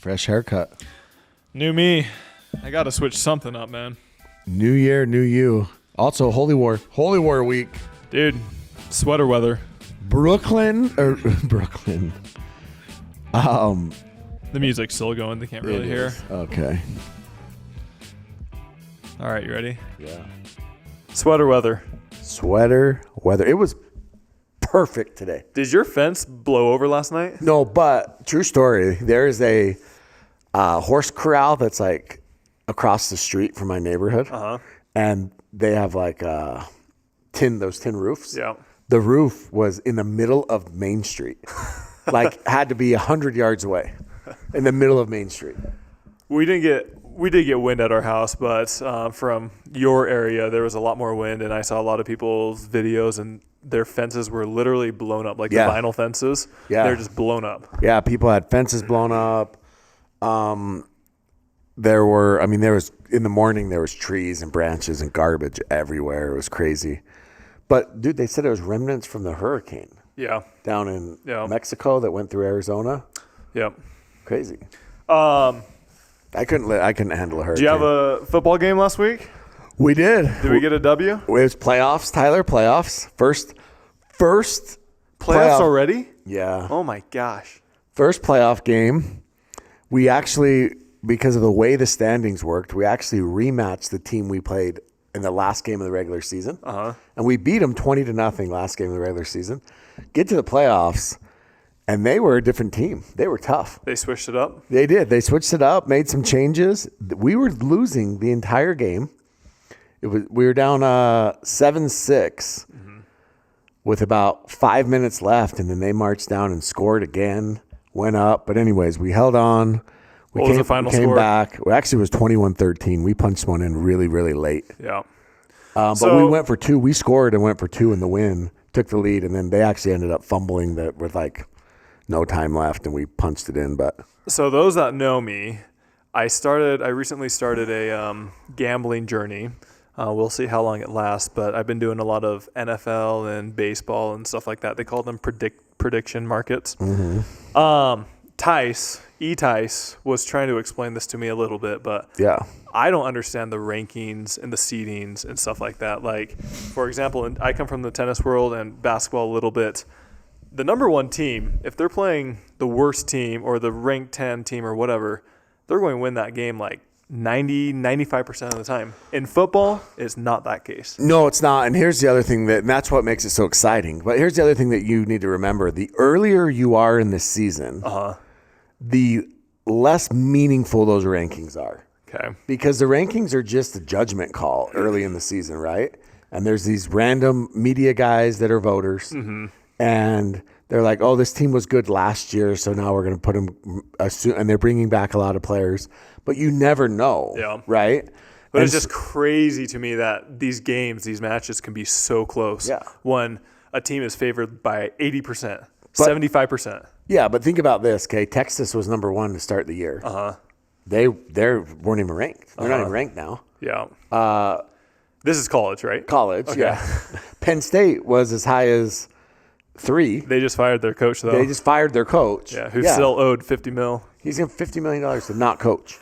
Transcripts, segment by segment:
Fresh haircut. New me. I got to switch something up, man. New year, new you. Also, Holy War week. Dude, sweater weather. Brooklyn. The music's still going. They can't really hear. Okay. All right, you ready? Yeah. Sweater weather. Sweater weather. It was perfect today. Did your fence blow over last night? No, but true story. There is a horse corral that's like across the street from my neighborhood. Uh-huh. And they have like those tin roofs. Yeah. The roof was in the middle of Main Street. Like had to be 100 yards away in the middle of Main Street. We did get wind at our house, but from your area, there was a lot more wind, and I saw a lot of people's videos, and their fences were literally blown up, like the vinyl fences. Yeah. They're just blown up. Yeah, people had fences blown up. There was in the morning, there was trees and branches and garbage everywhere. It was crazy. But, dude, they said it was remnants from the hurricane. Yeah. Down in Mexico that went through Arizona. Yep. Crazy. I couldn't handle a hurricane. Did you have a football game last week? We did. Did we get a W? It was playoffs, Tyler. Playoffs. First playoffs already? Yeah. Oh my gosh. First playoff game. We actually, because of the way the standings worked, we actually rematched the team we played in the last game of the regular season. Uh-huh. And we beat them 20-0 last game of the regular season. Get to the playoffs, and they were a different team. They were tough. They switched it up? They did. They switched it up, made some changes. We were losing the entire game. We were down 7-6 with about 5 minutes left, and then they marched down and scored again, went up. But anyways, we held on. What was the final score? Came back. Well, actually, it was 21-13. We punched one in really, really late. Yeah. But we went for two. We scored and went for two in the win, took the lead, and then they actually ended up fumbling that with like no time left, and we punched it in. But so those that know me, I recently started a gambling journey. We'll see how long it lasts, but I've been doing a lot of NFL and baseball and stuff like that. They call them prediction markets. Mm-hmm. Tice was trying to explain this to me a little bit, but yeah, I don't understand the rankings and the seedings and stuff like that. Like, for example, I come from the tennis world and basketball a little bit. The number one team, if they're playing the worst team or the ranked 10 team or whatever, they're going to win that game like 95% of the time. In football, it's not that case. No, it's not. And here's the other thing and that's what makes it so exciting. But here's the other thing that you need to remember. The earlier you are in the season, the less meaningful those rankings are. Okay. Because the rankings are just a judgment call early in the season, right? And there's these random media guys that are voters. Mm-hmm. And they're like, oh, this team was good last year, so now we're going to put them, and they're bringing back a lot of players. But you never know, right? But it's just crazy to me that these matches can be so close when a team is favored by 80%, 75%. Yeah, but think about this, okay? Texas was number one to start the year. They weren't even ranked. They're not even ranked now. Yeah. This is college, right? College, okay. Penn State was as high as 3. They just fired their coach, though. They just fired their coach. Yeah, who still owed $50 million. He's getting $50 million to not coach.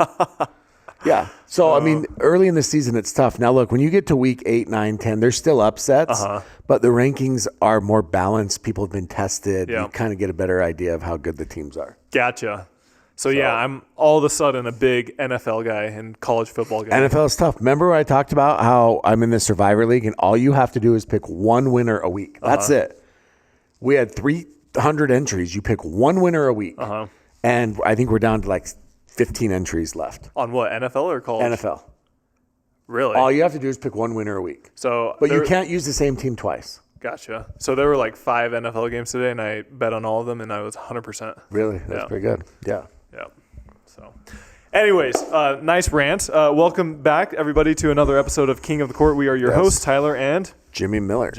Yeah. So, I mean, early in the season, it's tough. Now, look, when you get to week 8, 9, 10, there's still upsets, but the rankings are more balanced. People have been tested. You kind of get a better idea of how good the teams are. Gotcha. So, yeah, I'm all of a sudden a big NFL guy and college football guy. NFL is tough. Remember when I talked about how I'm in the Survivor League and all you have to do is pick one winner a week? That's it. We had 300 entries. You pick one winner a week. And I think we're down to like 15 entries left. On what, NFL or college? NFL. Really? All you have to do is pick one winner a week. But you can't use the same team twice. Gotcha. So there were like 5 NFL games today, and I bet on all of them, and I was 100%. Really? That's pretty good. Yeah. Yeah. So, anyways, nice rant. Welcome back, everybody, to another episode of King of the Court. We are your hosts, Tyler and Jimmy Miller.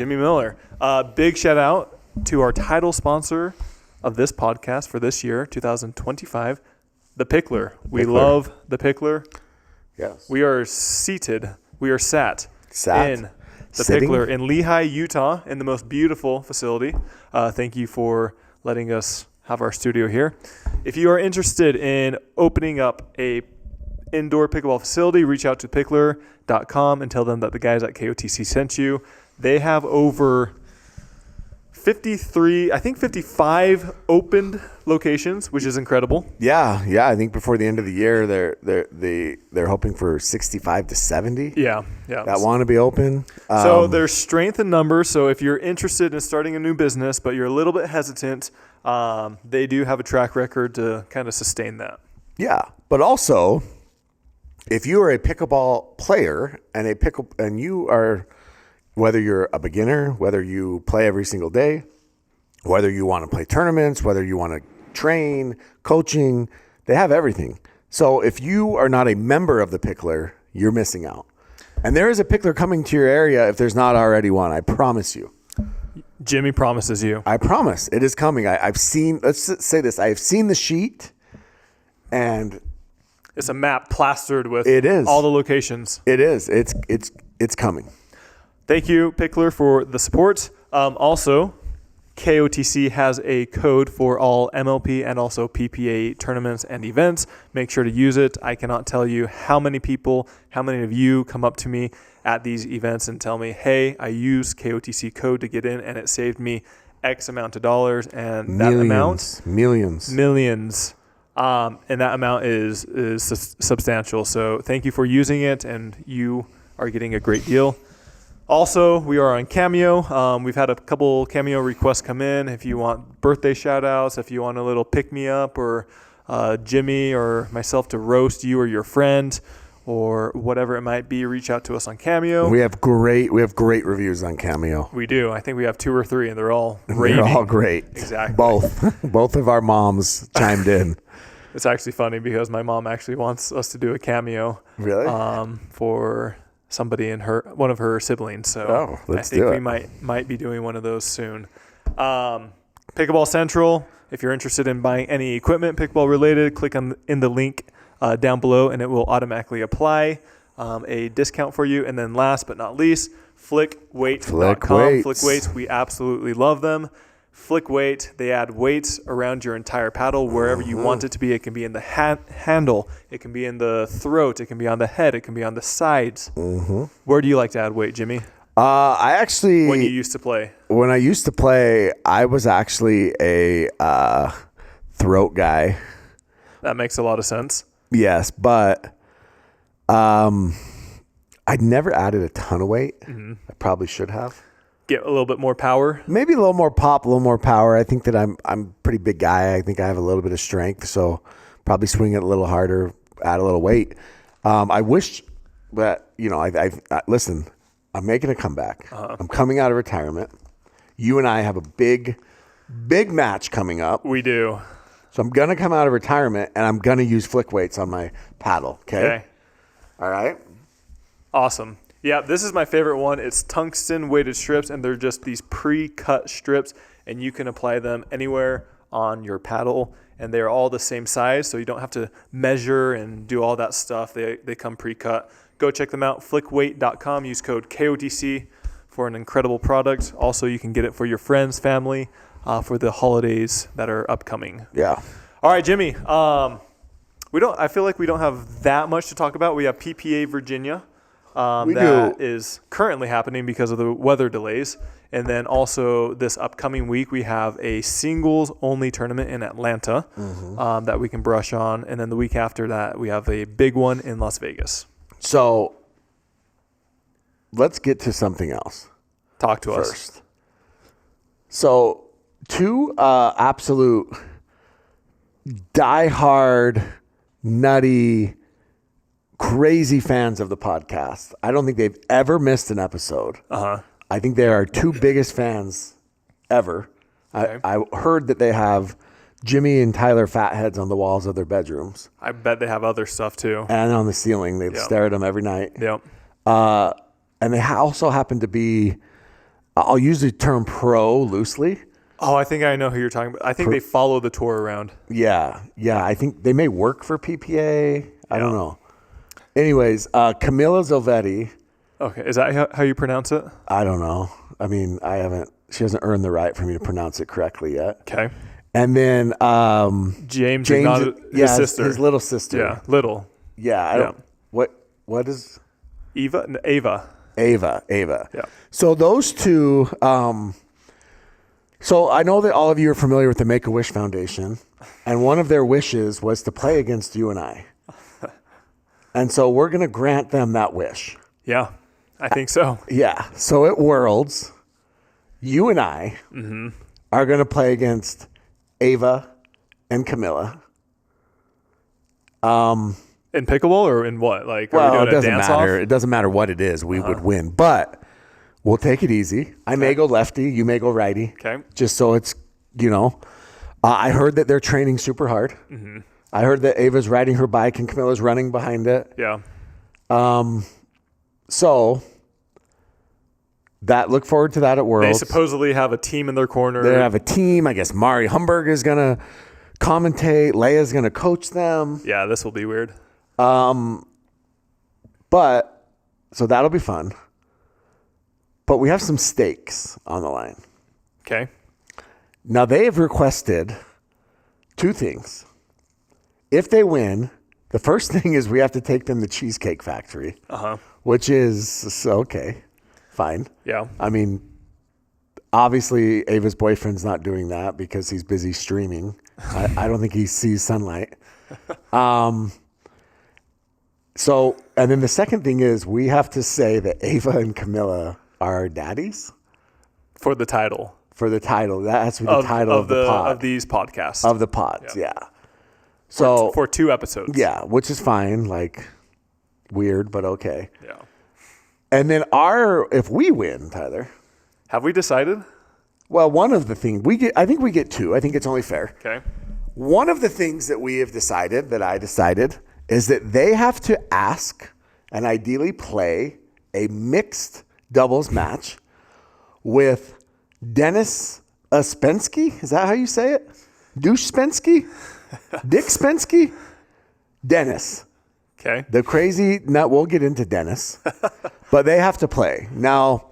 Big shout out to our title sponsor of this podcast for this year, 2025, the Picklr. We love the Picklr. Yes. We are sat in the Sitting? Picklr in Lehi, Utah, in the most beautiful facility. Thank you for letting us have our studio here. If you are interested in opening up a indoor pickleball facility, reach out to Picklr.com and tell them that the guys at KOTC sent you. They have over 55 opened locations, which is incredible. Yeah. I think before the end of the year, they're hoping for 65 to 70. Yeah. That want to be open. So there's strength in numbers. So if you're interested in starting a new business, but you're a little bit hesitant, they do have a track record to kind of sustain that. Yeah, but also, if you are a pickleball player and you are, whether you're a beginner, whether you play every single day, whether you want to play tournaments, whether you want to train, coaching, they have everything. So if you are not a member of the Picklr, you're missing out. And there is a Picklr coming to your area if there's not already one. I promise you. Jimmy promises you. I promise. It is coming. I've seen, let's say this, I have seen the sheet, and it's a map plastered with all the locations. It is. It's coming. Thank you, Picklr, for the support. Also, KOTC has a code for all MLP and also PPA tournaments and events. Make sure to use it. I cannot tell you how many of you come up to me at these events and tell me, hey, I used KOTC code to get in and it saved me X amount of dollars. And that amount, millions. And that amount is substantial. So thank you for using it, and you are getting a great deal. Also, we are on Cameo. We've had a couple Cameo requests come in. If you want birthday shout-outs, if you want a little pick-me-up, or Jimmy or myself to roast you or your friend, or whatever it might be, reach out to us on Cameo. We have great reviews on Cameo. We do. I think we have 2 or 3, and they're all raving. They're all great. Exactly. Both of our moms chimed in. It's actually funny because my mom actually wants us to do a cameo. Really? For somebody in one of her siblings. So I think we might be doing one of those soon. Pickleball Central. If you're interested in buying any equipment pickleball related, click in the link down below, and it will automatically apply a discount for you. And then last but not least, flickweight.com. Flick Weights, we absolutely love them. Flick Weight, they add weights around your entire paddle wherever you want it to be. It can be in the handle, it can be in the throat, it can be on the head, it can be on the sides. Where do you like to add weight, Jimmy? When you used to play? When I used to play, I was actually a throat guy. That makes a lot of sense. Yes, but I never added a ton of weight. I probably should have. Get a little bit more power? Maybe a little more pop, a little more power. I think that I'm a pretty big guy. I think I have a little bit of strength, so probably swing it a little harder, add a little weight. I wish that, listen, I'm making a comeback. I'm coming out of retirement. You and I have a big match coming up. We do. So I'm going to come out of retirement, and I'm going to use flick weights on my paddle, okay? All right? Awesome. Yeah, this is my favorite one. It's tungsten weighted strips, and they're just these pre-cut strips, and you can apply them anywhere on your paddle, and they're all the same size, so you don't have to measure and do all that stuff. They come pre-cut. Go check them out, flickweight.com. Use code KOTC for an incredible product. Also, you can get it for your friends, family, for the holidays that are upcoming. Yeah. All right, Jimmy. I feel like we don't have that much to talk about. We have PPA Virginia. That is currently happening because of the weather delays. And then also this upcoming week, we have a singles only tournament in Atlanta that we can brush on. And then the week after that, we have a big one in Las Vegas. So let's get to something else. Talk to us first. So 2 absolute diehard, nutty, crazy fans of the podcast. I don't think they've ever missed an episode. I think they are our 2 biggest fans ever. Okay. I heard that they have Jimmy and Tyler fatheads on the walls of their bedrooms. I bet they have other stuff too. And on the ceiling. They stare at them every night. Yep. And they also happen to be, I'll use the term pro loosely. Oh, I think I know who you're talking about. I think they follow the tour around. Yeah. I think they may work for PPA. I don't know. Anyways, Camilla Zovetti. Okay, is that how you pronounce it? I don't know. I mean, she hasn't earned the right for me to pronounce it correctly yet. Okay. And then James James, not his sister. his little sister. Yeah, little. Yeah, I don't. What is Ava? Ava? Yeah. So those two. So I know that all of you are familiar with the Make-A-Wish Foundation, and one of their wishes was to play against you and I. And so we're going to grant them that wish. Yeah, I think so. Yeah. So at Worlds, you and I are going to play against Ava and Camilla. In pickleball or in what? Like, Well, are we it doing doesn't a dance matter. off? It doesn't matter what it is. We would win. But we'll take it easy. I may go lefty. You may go righty. Okay. Just so it's, I heard that they're training super hard. I heard that Ava's riding her bike and Camilla's running behind it. Yeah. So look forward to that at Worlds. They supposedly have a team in their corner. They have a team. I guess Mari Humberg is going to commentate. Leia's going to coach them. Yeah, this will be weird. But so that'll be fun. But we have some stakes on the line. Okay. Now they have requested two things. If they win, the first thing is we have to take them to Cheesecake Factory, which is okay, fine. Yeah. I mean, obviously Ava's boyfriend's not doing that because he's busy streaming. I don't think he sees sunlight. So, and then the second thing is we have to say that Ava and Camilla are our daddies For the title. for the title. That has to be the title of the pod. Of these podcasts. Of the pods, yeah. So for 2 episodes. yeah, which is fine. Like weird, but okay. Yeah. And then if we win, Tyler. Have we decided? Well, one of the things I think we get 2. I think it's only fair. Okay. One of the things that we have decided, that I decided, is that they have to ask and ideally play a mixed doubles match with Dennis Uspensky. Is that how you say it? Douche Spensky? Dick Spensky? Dennis. Okay. The crazy nut, we'll get into Dennis, but they have to play. Now,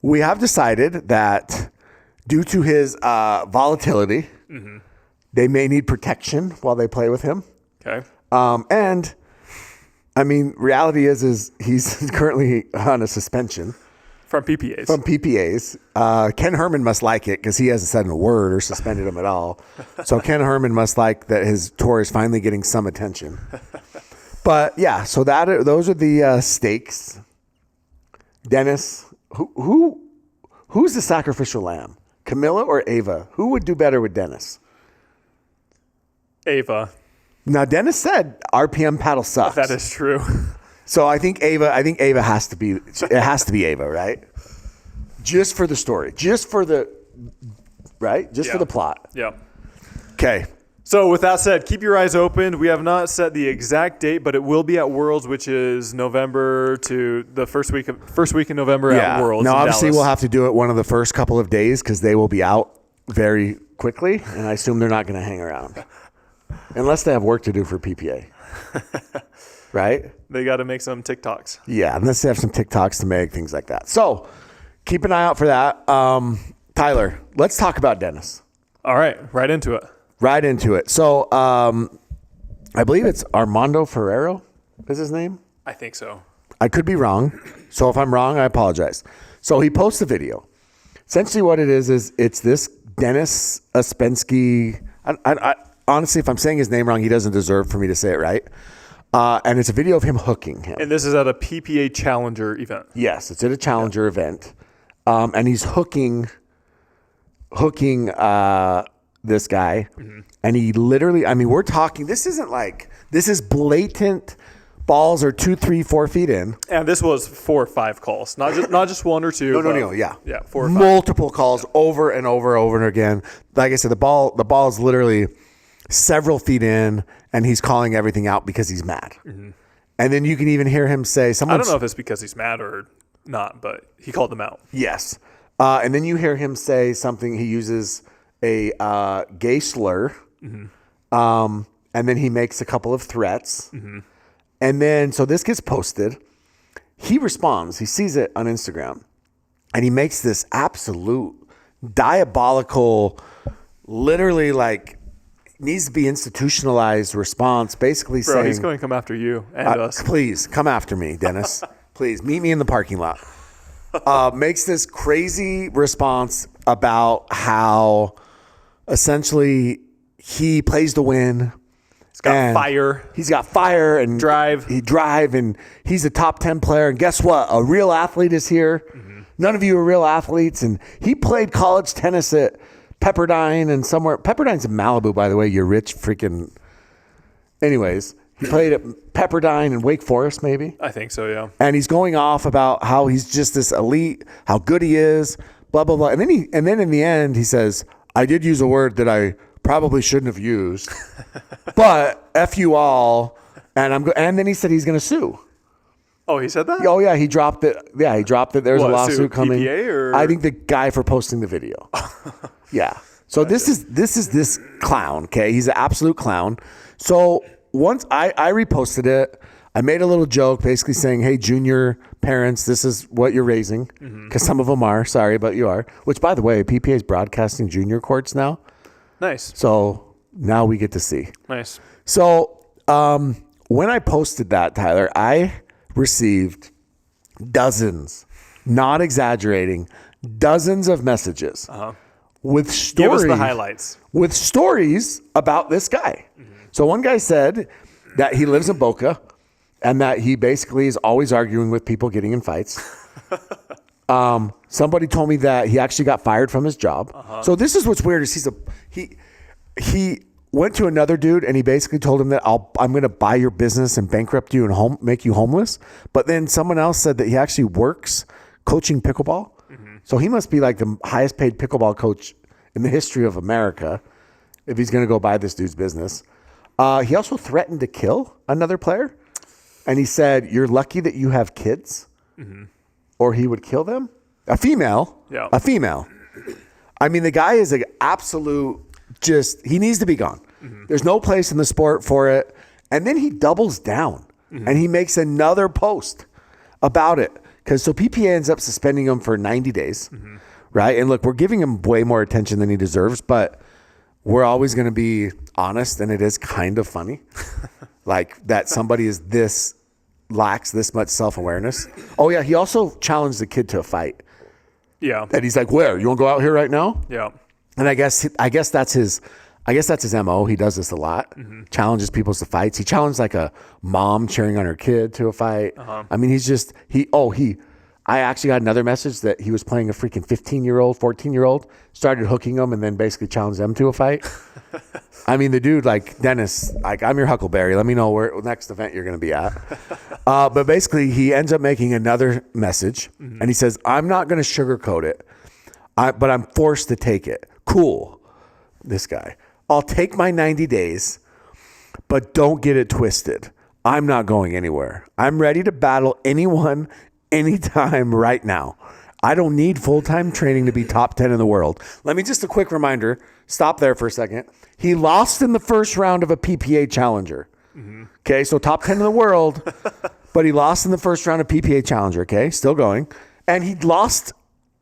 we have decided that due to his volatility, they may need protection while they play with him. Okay. And I mean, reality is he's currently on a suspension From PPAs. from PPAs. Ken Herman must like it because he hasn't said a word or suspended him at all. So Ken Herman must like that his tour is finally getting some attention. But yeah, so those are the stakes. Dennis, who's the sacrificial lamb? Camilla or Ava? Who would do better with Dennis? Ava. Now Dennis said RPM paddle sucks. That is true. So I think Ava has to be. It has to be Ava, right? Just for the story, for the plot. Yeah. Okay. So with that said, keep your eyes open. We have not set the exact date, but it will be at Worlds, which is November to the first week in November at Worlds. Now, in obviously, Dallas. we'll have to do it one of the first couple of days because they will be out very quickly, and I assume they're not going to hang around unless they have work to do for PPA. Right? They got to make some TikToks. Yeah, unless they have some TikToks to make, things like that. So keep an eye out for that. Tyler, let's talk about Dennis. All right, right into it. Right into it. So I believe it's Armando Ferrero is his name. I think so. I could be wrong. So if I'm wrong, I apologize. So he posts a video. Essentially what it is it's this Dennis Uspensky. I honestly, if I'm saying his name wrong, he doesn't deserve for me to say it right. And it's a video of him hooking him. And this is at a PPA Challenger event. Yes, it's at a Challenger event. And he's hooking this guy. Mm-hmm. And he literally, I mean, we're talking, this is blatant. Balls are 2, 3, 4 feet in. And this was 4 or 5 calls, not just 1 or 2. No, yeah, 4 or 5. Multiple calls over and over and again. Like I said, the ball is literally several feet in, and he's calling everything out because he's mad. Mm-hmm. And then you can even hear him say, "I don't know if it's because he's mad or not, but he called them out." Yes, and then you hear him say something. He uses a gay slur, mm-hmm. And then he makes a couple of threats. Mm-hmm. And then, so this gets posted. He responds. He sees it on Instagram. And he makes this absolute diabolical literally like needs to be institutionalized response, basically Bro, saying, he's going to come after you and us. please come after me, Dennis. Please meet me in the parking lot. Makes this crazy response about how essentially he plays to win. He's got fire. He's got fire and Drive. And he's a top 10 player. And guess what? A real athlete is here. Mm-hmm. None of you are real athletes. And he played college tennis at Pepperdine and somewhere. Pepperdine's in Malibu, by the way. You're rich freaking. Anyways, he played at Pepperdine and Wake Forest, maybe. I think so, yeah. And he's going off about how he's just this elite, how good he is, blah blah blah. And then in the end, he says, "I did use a word that I probably shouldn't have used, but F you all." And then he said he's going to sue. Oh, he said that? Oh yeah, he dropped it. Yeah, he dropped it. There's a lawsuit coming. PPA or? I think the guy for posting the video. Yeah. So this is this clown. Okay, he's an absolute clown. So once I reposted it, I made a little joke, basically saying, "Hey, junior parents, this is what you're raising," because some of them are. Sorry, but you are. Which, by the way, PPA is broadcasting junior courts now. Nice. So now we get to see. Nice. So when I posted that, Tyler, I received dozens, not exaggerating, dozens of messages with stories. Give us the highlights. With stories about this guy. Mm-hmm. So one guy said that he lives in Boca and that he basically is always arguing with people, getting in fights. Somebody told me that he actually got fired from his job. So this is what's weird is he went to another dude and he basically told him that I'm going to buy your business and bankrupt you and make you homeless. But then someone else said that he actually works coaching pickleball. Mm-hmm. So he must be like the highest paid pickleball coach in the history of America if he's going to go buy this dude's business. He also threatened to kill another player. And he said, "You're lucky that you have kids," or he would kill them. A female. Yeah. A female. I mean, the guy is an absolute he needs to be gone. Mm-hmm. There's no place in the sport for it. And then he doubles down and he makes another post about it. So PPA ends up suspending him for 90 days, right? And look, we're giving him way more attention than he deserves, but we're always going to be honest, and it is kind of funny. Like that somebody lacks this much self-awareness. Oh yeah, he also challenged the kid to a fight. Yeah. And he's like, "Where? You want to go out here right now?" Yeah. And I guess that's his MO. He does this a lot. Mm-hmm. Challenges people to fights. He challenged like a mom cheering on her kid to a fight. I mean, I actually got another message that he was playing a freaking 15-year-old, 14-year-old, started hooking them and then basically challenged them to a fight. I mean, the dude, like, "Dennis, like, I'm your Huckleberry. Let me know where next event you're going to be at." But basically, he ends up making another message, and he says, "I'm not going to sugarcoat it, but I'm forced to take it." Cool. This guy. "I'll take my 90 days, but don't get it twisted. I'm not going anywhere. I'm ready to battle anyone, anytime right now. I don't need full-time training to be top 10 in the world." Let me just a quick reminder. Stop there for a second. He lost in the first round of a PPA challenger. Mm-hmm. Okay, so top 10 in the world, but he lost in the first round of PPA challenger. Okay, still going. And he lost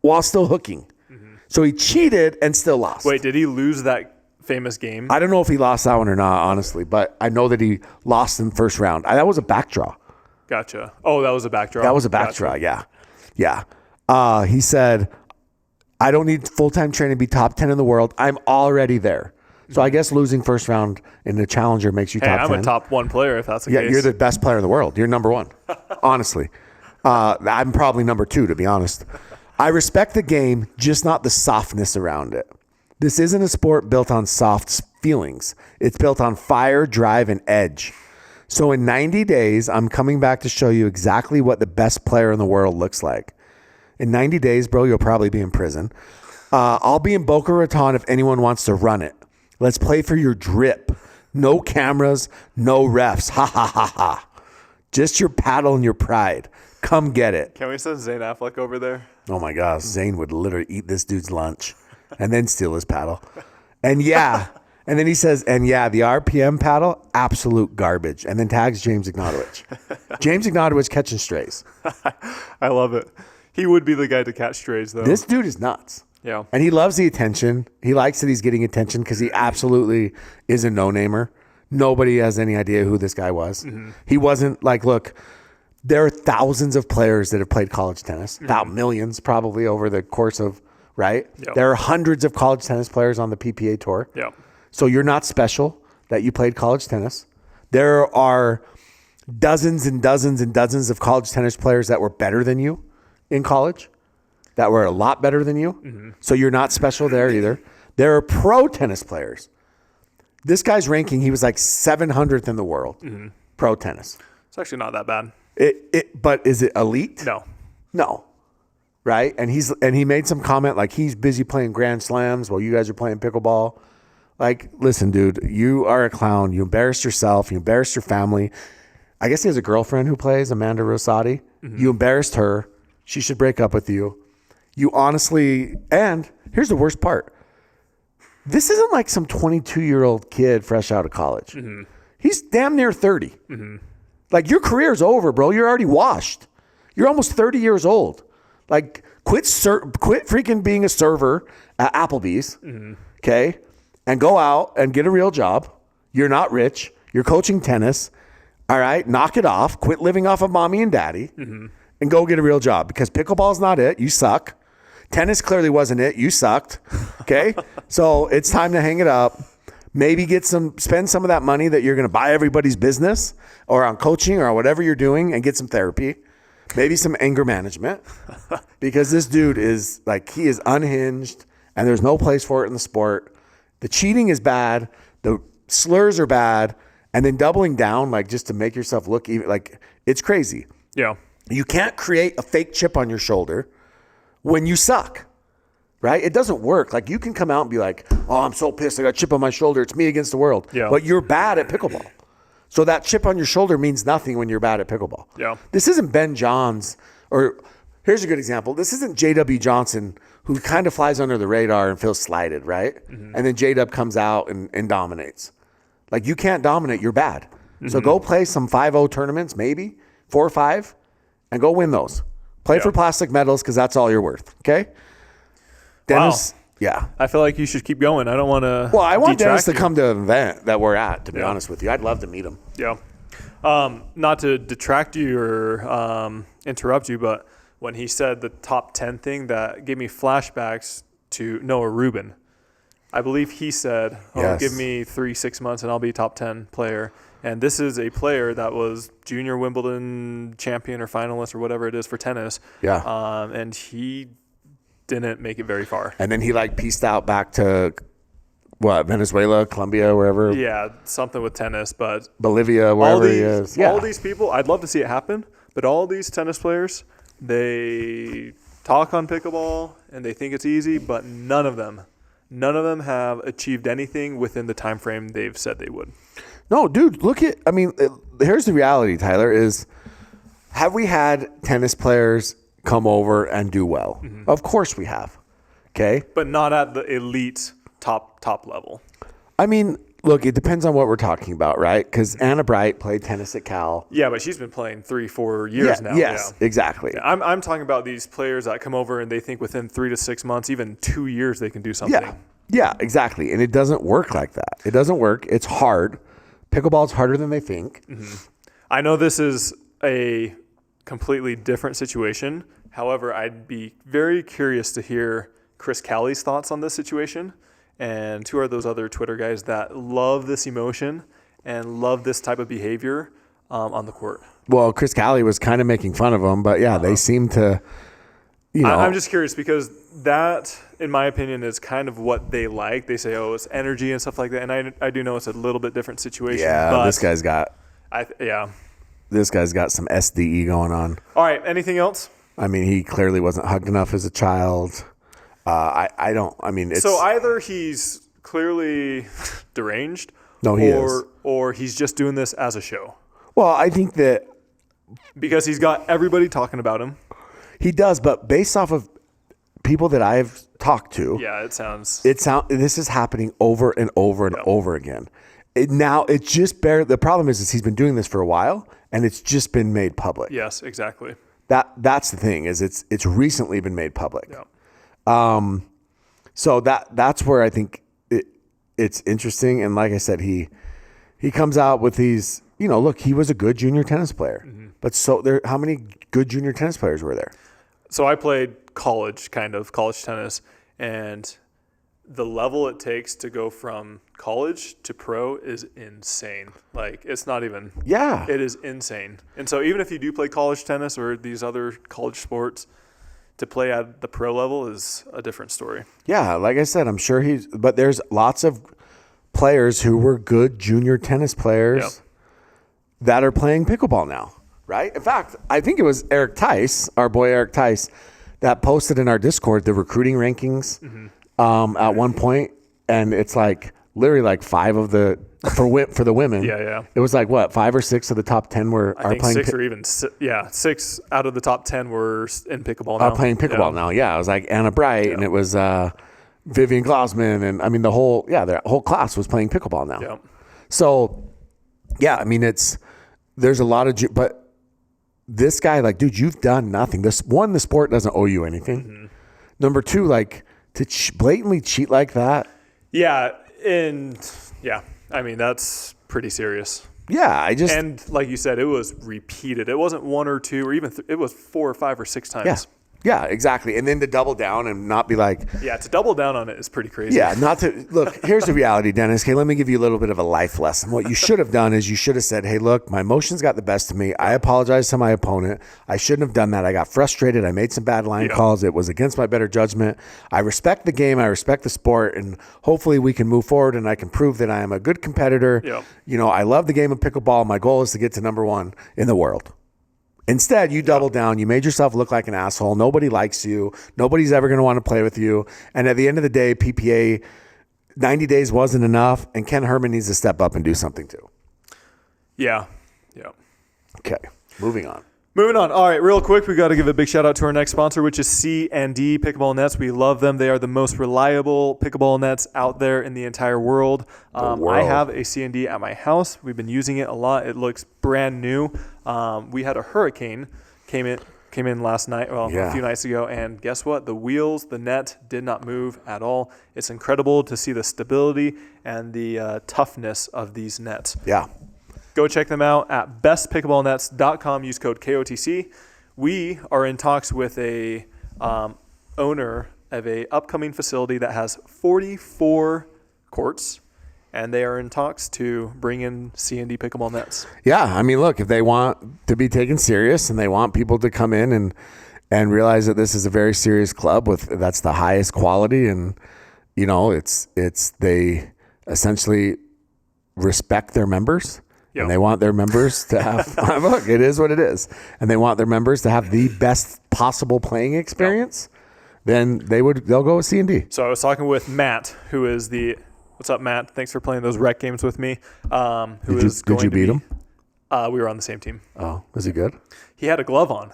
while still hooking. Mm-hmm. So he cheated and still lost. Wait, did he lose that famous game? I don't know if he lost that one or not, honestly, but I know that he lost in the first round. That was a backdraw. Gotcha. Oh, that was a backdraw. That was a backdraw, yeah. Yeah. He said, "I don't need full-time training to be top 10 in the world. I'm already there." So I guess losing first round in the challenger makes you top 10. I'm a top 1 player if that's the case. Yeah, you're the best player in the world. You're number 1, honestly. I'm probably number 2, to be honest. "I respect the game, just not the softness around it. This isn't a sport built on soft feelings. It's built on fire, drive, and edge. So in 90 days, I'm coming back to show you exactly what the best player in the world looks like. In 90 days, bro, you'll probably be in prison. I'll be in Boca Raton if anyone wants to run it. Let's play for your drip. No cameras, no refs. Ha, ha, ha, ha. Just your paddle and your pride. Come get it." Can we send Zane Affleck over there? Oh my gosh, Zane would literally eat this dude's lunch and then steal his paddle. And yeah, and then he says, "And yeah, the RPM paddle, absolute garbage." And then tags James Ignatowicz. James Ignatowicz catching strays. I love it. He would be the guy to catch strays, though. This dude is nuts. Yeah. And he loves the attention. He likes that he's getting attention because he absolutely is a no-namer. Nobody has any idea who this guy was. He wasn't like, look, there are thousands of players that have played college tennis, about millions probably over the course of, right? Yep. There are hundreds of college tennis players on the PPA tour. Yeah. So you're not special that you played college tennis. There are dozens and dozens and dozens of college tennis players that were better than you in college, that were a lot better than you. So you're not special there either. There are pro tennis players. This guy's ranking, he was like 700th in the world, pro tennis. It's actually not that bad. But is it elite? No. Right? And he made some comment like he's busy playing Grand Slams while you guys are playing pickleball. Like, listen, dude, you are a clown. You embarrassed yourself. You embarrassed your family. I guess he has a girlfriend who plays, Amanda Rosati. You embarrassed her. She should break up with you. You honestly, and here's the worst part. This isn't like some 22-year-old kid fresh out of college. He's damn near 30. Like, your career's over, bro. You're already washed. You're almost 30 years old. Like, quit freaking being a server at Applebee's, okay? And go out and get a real job. You're not rich. You're coaching tennis. All right? Knock it off. Quit living off of mommy and daddy and go get a real job because pickleball's not it. You suck. Tennis clearly wasn't it. You sucked. Okay? So it's time to hang it up. Maybe spend some of that money that you're going to buy everybody's business or on coaching or whatever you're doing and get some therapy. Maybe some anger management because this dude is like, he is unhinged and there's no place for it in the sport. The cheating is bad. The slurs are bad. And then doubling down, like just to make yourself look even like it's crazy. Yeah. You can't create a fake chip on your shoulder when you suck, right? It doesn't work. Like you can come out and be like, oh, I'm so pissed. I got a chip on my shoulder. It's me against the world. Yeah. But you're bad at pickleball. So that chip on your shoulder means nothing when you're bad at pickleball. Yeah. This isn't Ben Johns or here's a good example. This isn't J.W. Johnson who kind of flies under the radar and feels slighted, right? And then J-Dub comes out and dominates. Like you can't dominate. You're bad. So go play some 5-0 tournaments, maybe 4 or 5, and go win those. Play for plastic medals because that's all you're worth. Okay, Dennis. Wow. Yeah, I feel like you should keep going. I don't want to. Well, I want Dennis to you. come to an event that we're at. To be honest with you, I'd love to meet him. Yeah. Not to detract you or interrupt you, but when he said the top 10 thing, that gave me flashbacks to Noah Rubin. I believe he said, give me 3-6 months and I'll be top 10 player. And this is a player that was junior Wimbledon champion or finalist or whatever it is for tennis. Yeah. And he didn't make it very far. And then he like pieced out back to Venezuela, Colombia, wherever. Yeah, something with tennis, but Bolivia, wherever he is. Yeah. All these people, I'd love to see it happen, but all these tennis players, they talk on pickleball and they think it's easy, but none of them have achieved anything within the time frame they've said they would. No, dude, here's the reality, Tyler, is have we had tennis players come over and do well? Of course we have. Okay? But not at the elite top level. I mean, look, it depends on what we're talking about, right? Because Anna Bright played tennis at Cal. Yeah, but she's been playing 3-4 years now. Yes, exactly. Yeah, I'm talking about these players that come over and they think within 3 to 6 months, even 2 years, they can do something. Yeah, exactly. And it doesn't work like that. It doesn't work. It's hard. Pickleball is harder than they think. I know this is a completely different situation. However, I'd be very curious to hear Chris Callie's thoughts on this situation. And who are those other Twitter guys that love this emotion and love this type of behavior on the court? Well, Chris Callie was kind of making fun of him, but they seem to, I'm just curious because that, in my opinion, is kind of what they like. They say, it's energy and stuff like that. And I do know it's a little bit different situation. Yeah, but this guy's got some SDE going on. All right, anything else? I mean, he clearly wasn't hugged enough as a child. It's so either he's clearly deranged, or he's just doing this as a show. Well, I think that because he's got everybody talking about him. He does, but based off of people that I've talked to, this is happening over and over and over again. The problem is he's been doing this for a while, and it's just been made public. Yes, exactly. That's the thing is it's recently been made public. Yeah. So that's where I think it's interesting. And like I said, he comes out with these, look, he was a good junior tennis player, but how many good junior tennis players were there? So I played college tennis, and the level it takes to go from college to pro is insane. Like, it's not even. Yeah. It is insane. And so even if you do play college tennis or these other college sports, to play at the pro level is a different story. Yeah, like I said, I'm sure but there's lots of players who were good junior tennis players that are playing pickleball now, right? In fact, I think it was Eric Tice, our boy Eric Tice, that posted in our Discord the recruiting rankings at one point, and it's like literally like 5 of the for the women. Yeah. It was like what, 5 or 6 of the top 10 are playing. 6 or even 6 out of the top 10 were in pickleball now. Are playing pickleball now. Yeah, it was like Anna Bright, and it was Vivian Glausman, and I mean the whole class was playing pickleball now. Yeah. So yeah, I mean there's a lot of but this guy, like, dude, you've done nothing. The sport doesn't owe you anything. Number 2, like, to blatantly cheat like that. Yeah, I mean, that's pretty serious. Yeah, and like you said, it was repeated. It wasn't 1 or 2 or even it was 4 or 5 or 6 times. Yeah, exactly. And then to double down and not be like... Yeah, to double down on it is pretty crazy. Yeah, not to... Look, here's the reality, Dennis. Okay, let me give you a little bit of a life lesson. What you should have done is you should have said, hey, look, my emotions got the best of me. I apologize to my opponent. I shouldn't have done that. I got frustrated. I made some bad line calls. It was against my better judgment. I respect the game. I respect the sport. And hopefully we can move forward and I can prove that I am a good competitor. Yeah. I love the game of pickleball. My goal is to get to number 1 in the world. Instead, you doubled down. You made yourself look like an asshole. Nobody likes you. Nobody's ever going to want to play with you. And at the end of the day, PPA, 90 days wasn't enough, and Ken Herman needs to step up and do something too. Yeah. Okay, moving on. All right, real quick, we got to give a big shout out to our next sponsor, which is C&D Pickleball Nets. We love them. They are the most reliable pickleball nets out there in the entire world. I have a C&D at my house. We've been using it a lot. It looks brand new. We had a hurricane came in last night, a few nights ago, and guess what? The net did not move at all. It's incredible to see the stability and the toughness of these nets. Yeah. Go check them out at bestpickleballnets.com. Use code KOTC. We are in talks with a owner of a upcoming facility that has 44 courts, and they are in talks to bring in C&D Pickleball Nets. Yeah, I mean, look, if they want to be taken serious and they want people to come in and realize that this is a very serious club that's the highest quality, and they essentially respect their members. Yep. And they want their members to have, look, it is what it is. And they want their members to have the best possible playing experience. Then they'll go with C&D. So I was talking with Matt, who is what's up, Matt? Thanks for playing those rec games with me. Did you beat him? We were on the same team. Oh, was he good? He had a glove on,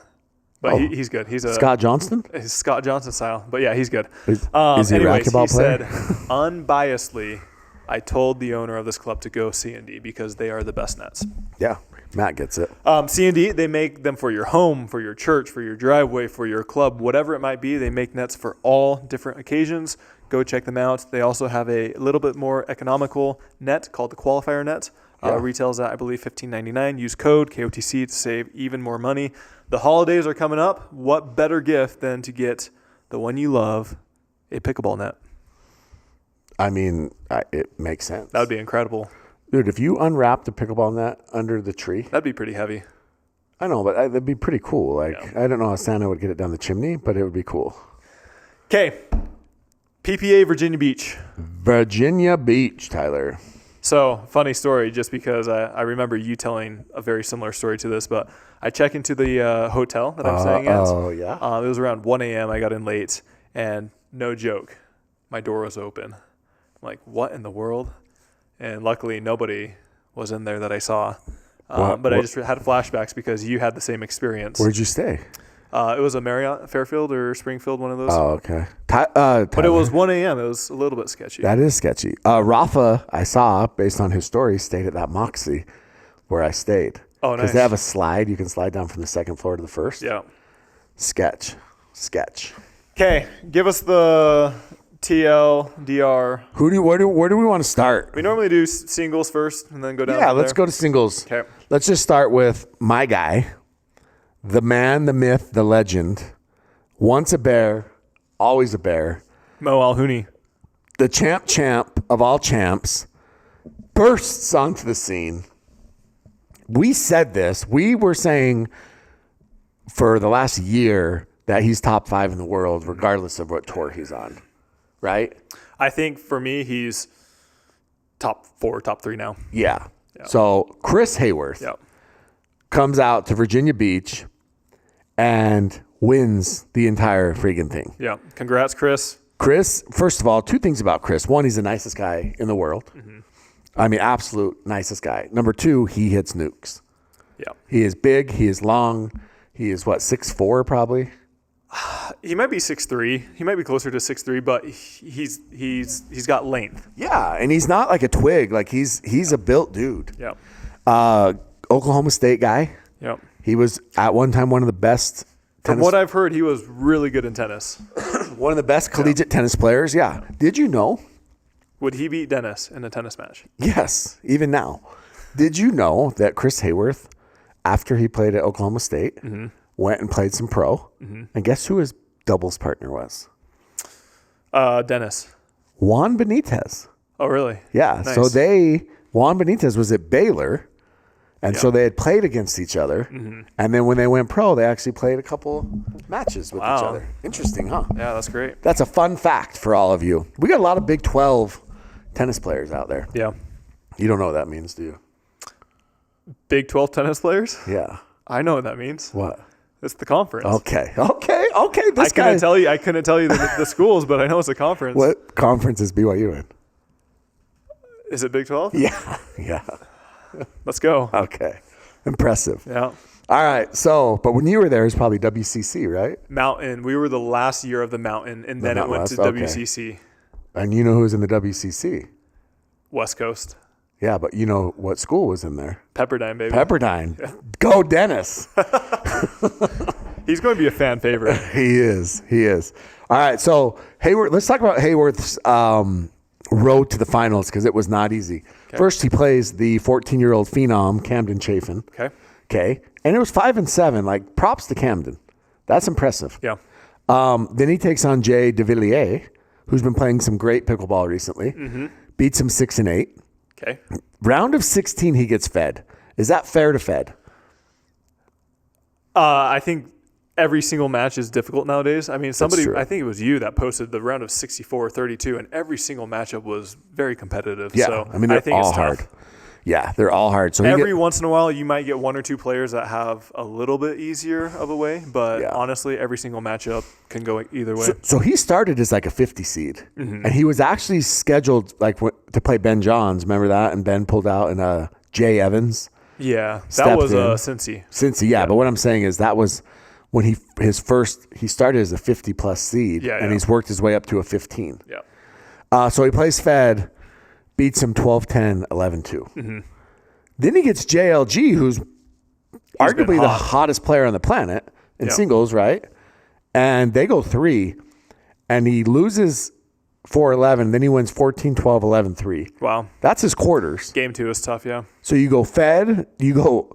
but he's good. He's a Scott Johnston? He's Scott Johnson style, but yeah, he's good. Is he a racquetball player? He said, unbiasedly, I told the owner of this club to go C&D because they are the best nets. Yeah, Matt gets it. C&D, they make them for your home, for your church, for your driveway, for your club, whatever it might be. They make nets for all different occasions. Go check them out. They also have a little bit more economical net called the Qualifier Net. Retails at, I believe, $15.99. Use code KOTC to save even more money. The holidays are coming up. What better gift than to get the one you love, a pickleball net? I mean, it makes sense. That would be incredible. Dude, if you unwrapped a pickleball net under the tree. That'd be pretty heavy. I know, but that'd be pretty cool. I don't know how Santa would get it down the chimney, but it would be cool. Okay. PPA Virginia Beach. Virginia Beach, Tyler. So, funny story, just because I remember you telling a very similar story to this, but I check into the hotel that I'm staying at. Oh, yeah? It was around 1 a.m. I got in late, and no joke, my door was open. I'm like, what in the world? And luckily, nobody was in there that I saw. But I just had flashbacks because you had the same experience. Where'd you stay? It was a Marriott, Fairfield, or Springfield, one of those. Oh, okay. But it was 1 a.m. It was a little bit sketchy. That is sketchy. Rafa, I saw, based on his story, stayed at that Moxie where I stayed. Oh, nice. Because they have a slide. You can slide down from the second floor to the first. Yeah. Sketch. Okay, give us the TL, DR. Where do we want to start? We normally do singles first and then go down. Yeah, let's go to singles. Okay. Let's just start with my guy, the man, the myth, the legend. Once a bear, always a bear. Mo Alhouni. The champ of all champs bursts onto the scene. We said this. We were saying for the last year that he's top 5 in the world, regardless of what tour he's on. Right? I think for me, he's top 4, top 3 now. Yeah. So Chris Hayworth comes out to Virginia Beach and wins the entire friggin' thing. Yeah. Congrats, Chris. Chris, first of all, 2 things about Chris. 1, he's the nicest guy in the world. Mm-hmm. I mean, absolute nicest guy. Number 2, he hits nukes. Yeah. He is big. He is long. He is, 6'4", probably? He might be 6'3". He might be closer to 6'3", but he's got length. Yeah, and he's not like a twig. Like, he's a built dude. Yeah. Oklahoma State guy. Yeah. He was, at one time, one of the best From what I've heard, he was really good in tennis. One of the best collegiate tennis players, yeah. Did you know? Would he beat Dennis in a tennis match? Yes, even now. Did you know that Chris Hayworth, after he played at Oklahoma State, went and played some pro? Mm-hmm. And guess who his doubles partner was? Dennis. Juan Benitez. Oh, really? Yeah. Nice. So Juan Benitez was at Baylor. And so they had played against each other. Mm-hmm. And then when they went pro, they actually played a couple matches with each other. Interesting, huh? Yeah, that's great. That's a fun fact for all of you. We got a lot of Big 12 tennis players out there. Yeah. You don't know what that means, do you? Big 12 tennis players? Yeah. I know what that means. What? It's the conference. Okay. I couldn't tell you the schools, but I know it's a conference. What conference is BYU in? Is it Big 12? Yeah. Let's go. Okay. Impressive. Yeah. All right. But when you were there, it was probably WCC, right? Mountain. We were the last year of the Mountain, and then it went to WCC. And you know who was in the WCC? West Coast. Yeah, but you know what school was in there? Pepperdine, baby. Pepperdine. Yeah. Go, Dennis. He's going to be a fan favorite. He is. All right. So, Hayworth, let's talk about Hayworth's road to the finals because it was not easy. Okay. First, he plays the 14-year-old phenom, Camden Chafin. Okay. And it was 5-7. Like, props to Camden. That's impressive. Yeah. Then he takes on Jay DeVilliers, who's been playing some great pickleball recently. Mm-hmm. Beats him 6-8. Okay. Round of 16, he gets fed. Is that fair to fed? I think every single match is difficult nowadays. I mean, I think it was you that posted the round of 64-32, and every single matchup was very competitive. Yeah, so I mean, they're all hard. Yeah, they're all hard. So every once in a while, you might get 1 or 2 players that have a little bit easier of a way, but honestly, every single matchup can go either way. So he started as like a 50 seed, and he was actually scheduled to play Ben Johns. Remember that? And Ben pulled out, and Jay Evans. Yeah, that was Cincy. Cincy, yeah. But what I'm saying is that was when he started as a 50+ seed, and he's worked his way up to a 15. Yeah. So he plays Fed, beats him 12-10, 11-2. Mm-hmm. Then he gets JLG, who's arguably the hottest player on the planet in singles, right? And they go 3, and he loses 4-11. Then he wins 14-12, 11-3. Wow. That's his quarters. Game 2 is tough, yeah. So you go Fed, you go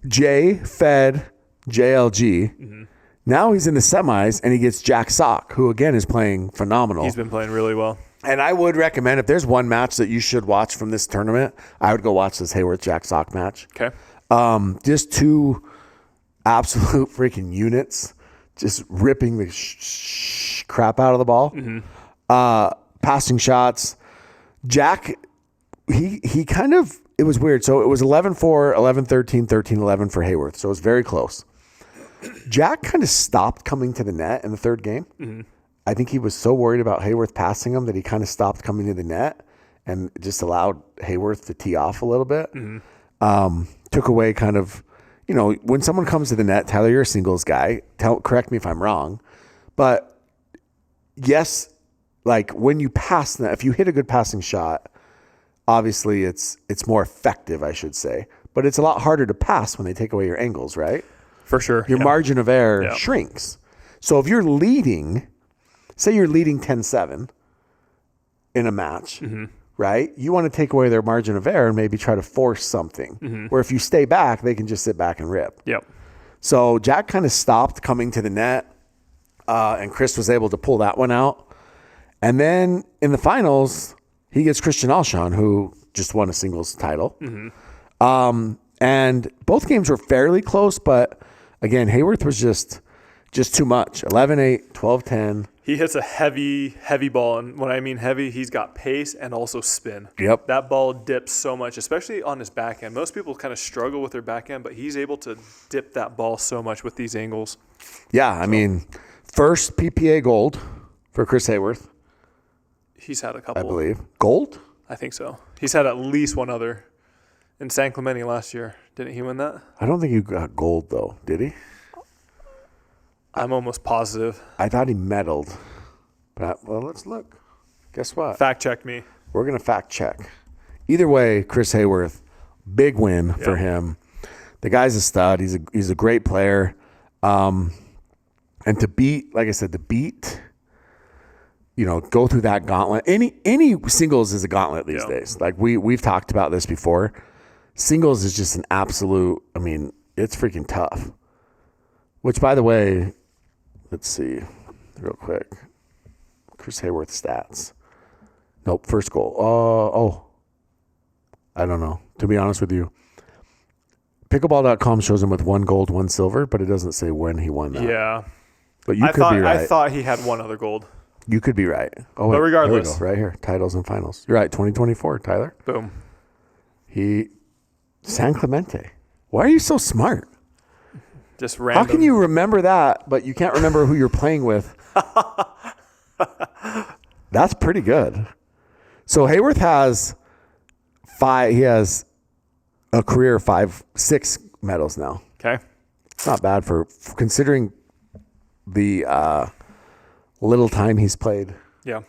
J, Fed, JLG. Mm-hmm. Now he's in the semis, and he gets Jack Sock, who, again, is playing phenomenal. He's been playing really well. And I would recommend, if there's one match that you should watch from this tournament, I would go watch this Hayworth-Jack Sock match. Okay. Just 2 absolute freaking units, just ripping the crap out of the ball. Mm-hmm. Passing shots. Jack, he kind of, it was weird. So it was 11-4, 11-13, 13-11 for Hayworth. So it was very close. Jack kind of stopped coming to the net in the third game. Mm-hmm. I think he was so worried about Hayworth passing him that he kind of stopped coming to the net and just allowed Hayworth to tee off a little bit. Mm-hmm. Took away kind of, when someone comes to the net, Tyler, you're a singles guy. Correct me if I'm wrong. But yes, like when you pass that, if you hit a good passing shot, obviously it's more effective, I should say. But it's a lot harder to pass when they take away your angles, right? For sure. Your margin of error shrinks. So if you're leading say you're leading 10-7 in a match, right? You want to take away their margin of error and maybe try to force something. Where if you stay back, they can just sit back and rip. Yep. So Jack kind of stopped coming to the net, and Chris was able to pull that one out. And then in the finals, he gets Christian Alshon, who just won a singles title. And both games were fairly close, but again, Hayworth was just too much. 11-8, 12-10. He hits a heavy ball, and when I mean heavy, he's got pace and also spin. Yep. That ball dips so much, especially on his backhand. Most people kind of struggle with their backhand, but he's able to dip that ball so much with these angles. Yeah, I mean, first PPA gold for Chris Hayworth, He's had a couple. I believe. Gold? I think so. He's had at least one other. In San Clemente last year. Didn't he win that? I don't think he got gold, though. Did he? I'm almost positive. I thought he medaled. But, well, let's look. Guess what? Fact check me. We're going to fact check. Either way, Chris Hayworth, big win for him. The guy's a stud. He's a great player. And to beat, like I said, go through that gauntlet. Any singles is a gauntlet these days. Like we've talked about this before. Singles is just an absolute, I mean, it's freaking tough. Which, by the way, let's see real quick. Chris Hayworth stats. Nope, first goal. I don't know. To be honest with you, Pickleball.com shows him with 1 gold, 1 silver, but it doesn't say when he won that. Yeah. But you could be right. I thought he had one other gold. You could be right. Oh, but regardless. Here we go, right here. Titles and finals. You're right, 2024, Tyler. Boom. San Clemente. Why are you so smart? Just random. How can you remember that, but you can't remember who you're playing with? That's pretty good. So Hayworth has 5. He has a career of 6 medals now. Okay. It's not bad for considering the little time he's played. Yeah.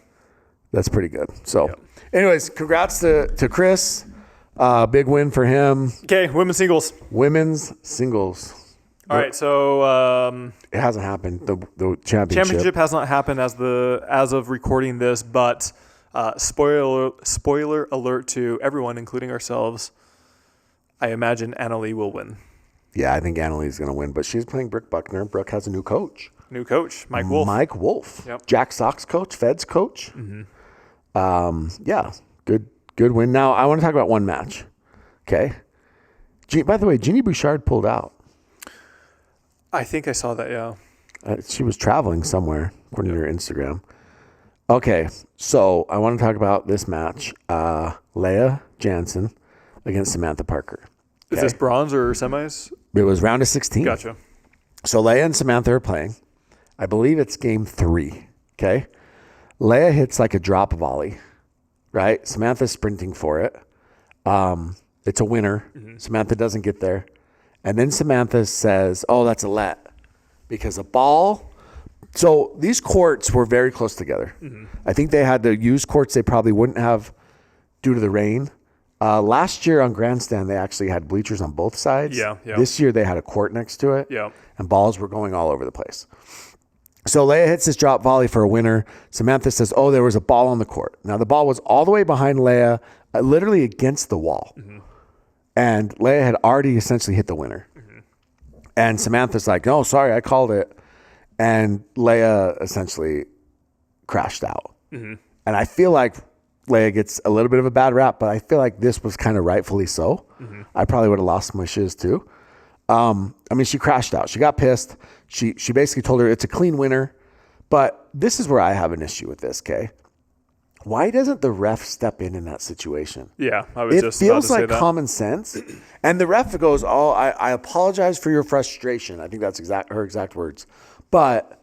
That's pretty good. So, anyways, congrats to Chris. Big win for him. Okay, women's singles. Women's singles. All right, so it hasn't happened. The championship has not happened as of recording this, but spoiler alert to everyone, including ourselves. I imagine Annalie will win. Yeah, I think Annalie's going to win, but she's playing Brooke Buckner. Brooke has a new coach. New coach, Mike Wolf. Mike Wolf. Yep. Jack Sock's coach, Fed's coach. Yeah, good win. Now, I want to talk about one match. Okay. By the way, Jeannie Bouchard pulled out. I think I saw that, yeah. She was traveling somewhere, according to her Instagram. Okay, so I want to talk about this match. Leah Jansen against Samantha Parker. Okay? Is this bronze or semis? It was round of 16. Gotcha. So Leah and Samantha are playing. I believe it's game 3. Okay. Leah hits like a drop volley, right? Samantha's sprinting for it. It's a winner. Samantha doesn't get there. And then Samantha says, oh, that's a let. Because a ball. So these courts were very close together. I think they had to use courts they probably wouldn't have due to the rain. Last year on Grandstand, they actually had bleachers on both sides. Yeah. This year, they had a court next to it. Yeah. And balls were going all over the place. So Leah hits this drop volley for a winner. Samantha says, oh, there was a ball on the court. Now, the ball was all the way behind Leah, literally against the wall. And Leah had already essentially hit the winner. And Samantha's like, no, sorry, I called it. And Leah essentially crashed out. And I feel like Leah gets a little bit of a bad rap, but I feel like this was kind of rightfully so. I probably would have lost my shiz too. I mean, she crashed out. She got pissed. She basically told her it's a clean winner. But this is where I have an issue with this, Kay. Why doesn't the ref step in that situation? Yeah, I was just about to say that. It feels like common sense. And the ref goes, oh, I apologize for your frustration. I think that's her exact words. But,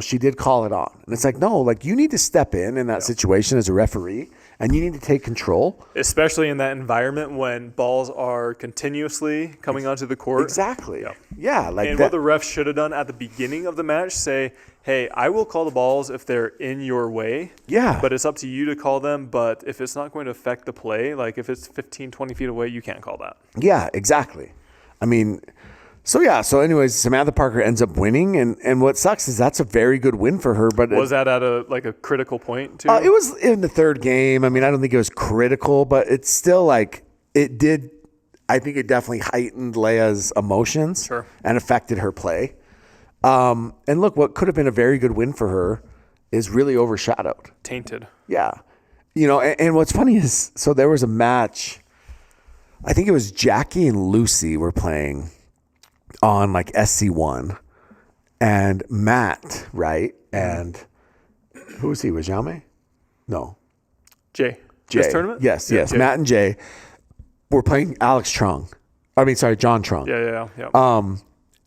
she did call it on. And it's like, no, you need to step in that situation as a referee, and you need to take control. Especially in that environment when balls are continuously coming onto the court. Exactly. Yeah. What the ref should have done at the beginning of the match, say, hey, I will call the balls if they're in your way. Yeah. But it's up to you to call them. But if it's not going to affect the play, if it's 15, 20 feet away, you can't call that. Yeah, exactly. I mean, So anyways, Samantha Parker ends up winning, and what sucks is that's a very good win for her. But Was that at a critical point too? it was in the third game. I mean, I don't think it was critical, but it's still like it did. I think it definitely heightened Leia's emotions and affected her play. And look, what could have been a very good win for her is really overshadowed. Tainted. Yeah. And what's funny is, so there was a match, I think it was Jackie and Lucy were playing on like SC1 and Matt, right? And who was he? Was Jaume? No. Jay. Jay. This tournament? Yes. Jay. Matt and Jay were playing John Trong. Yeah.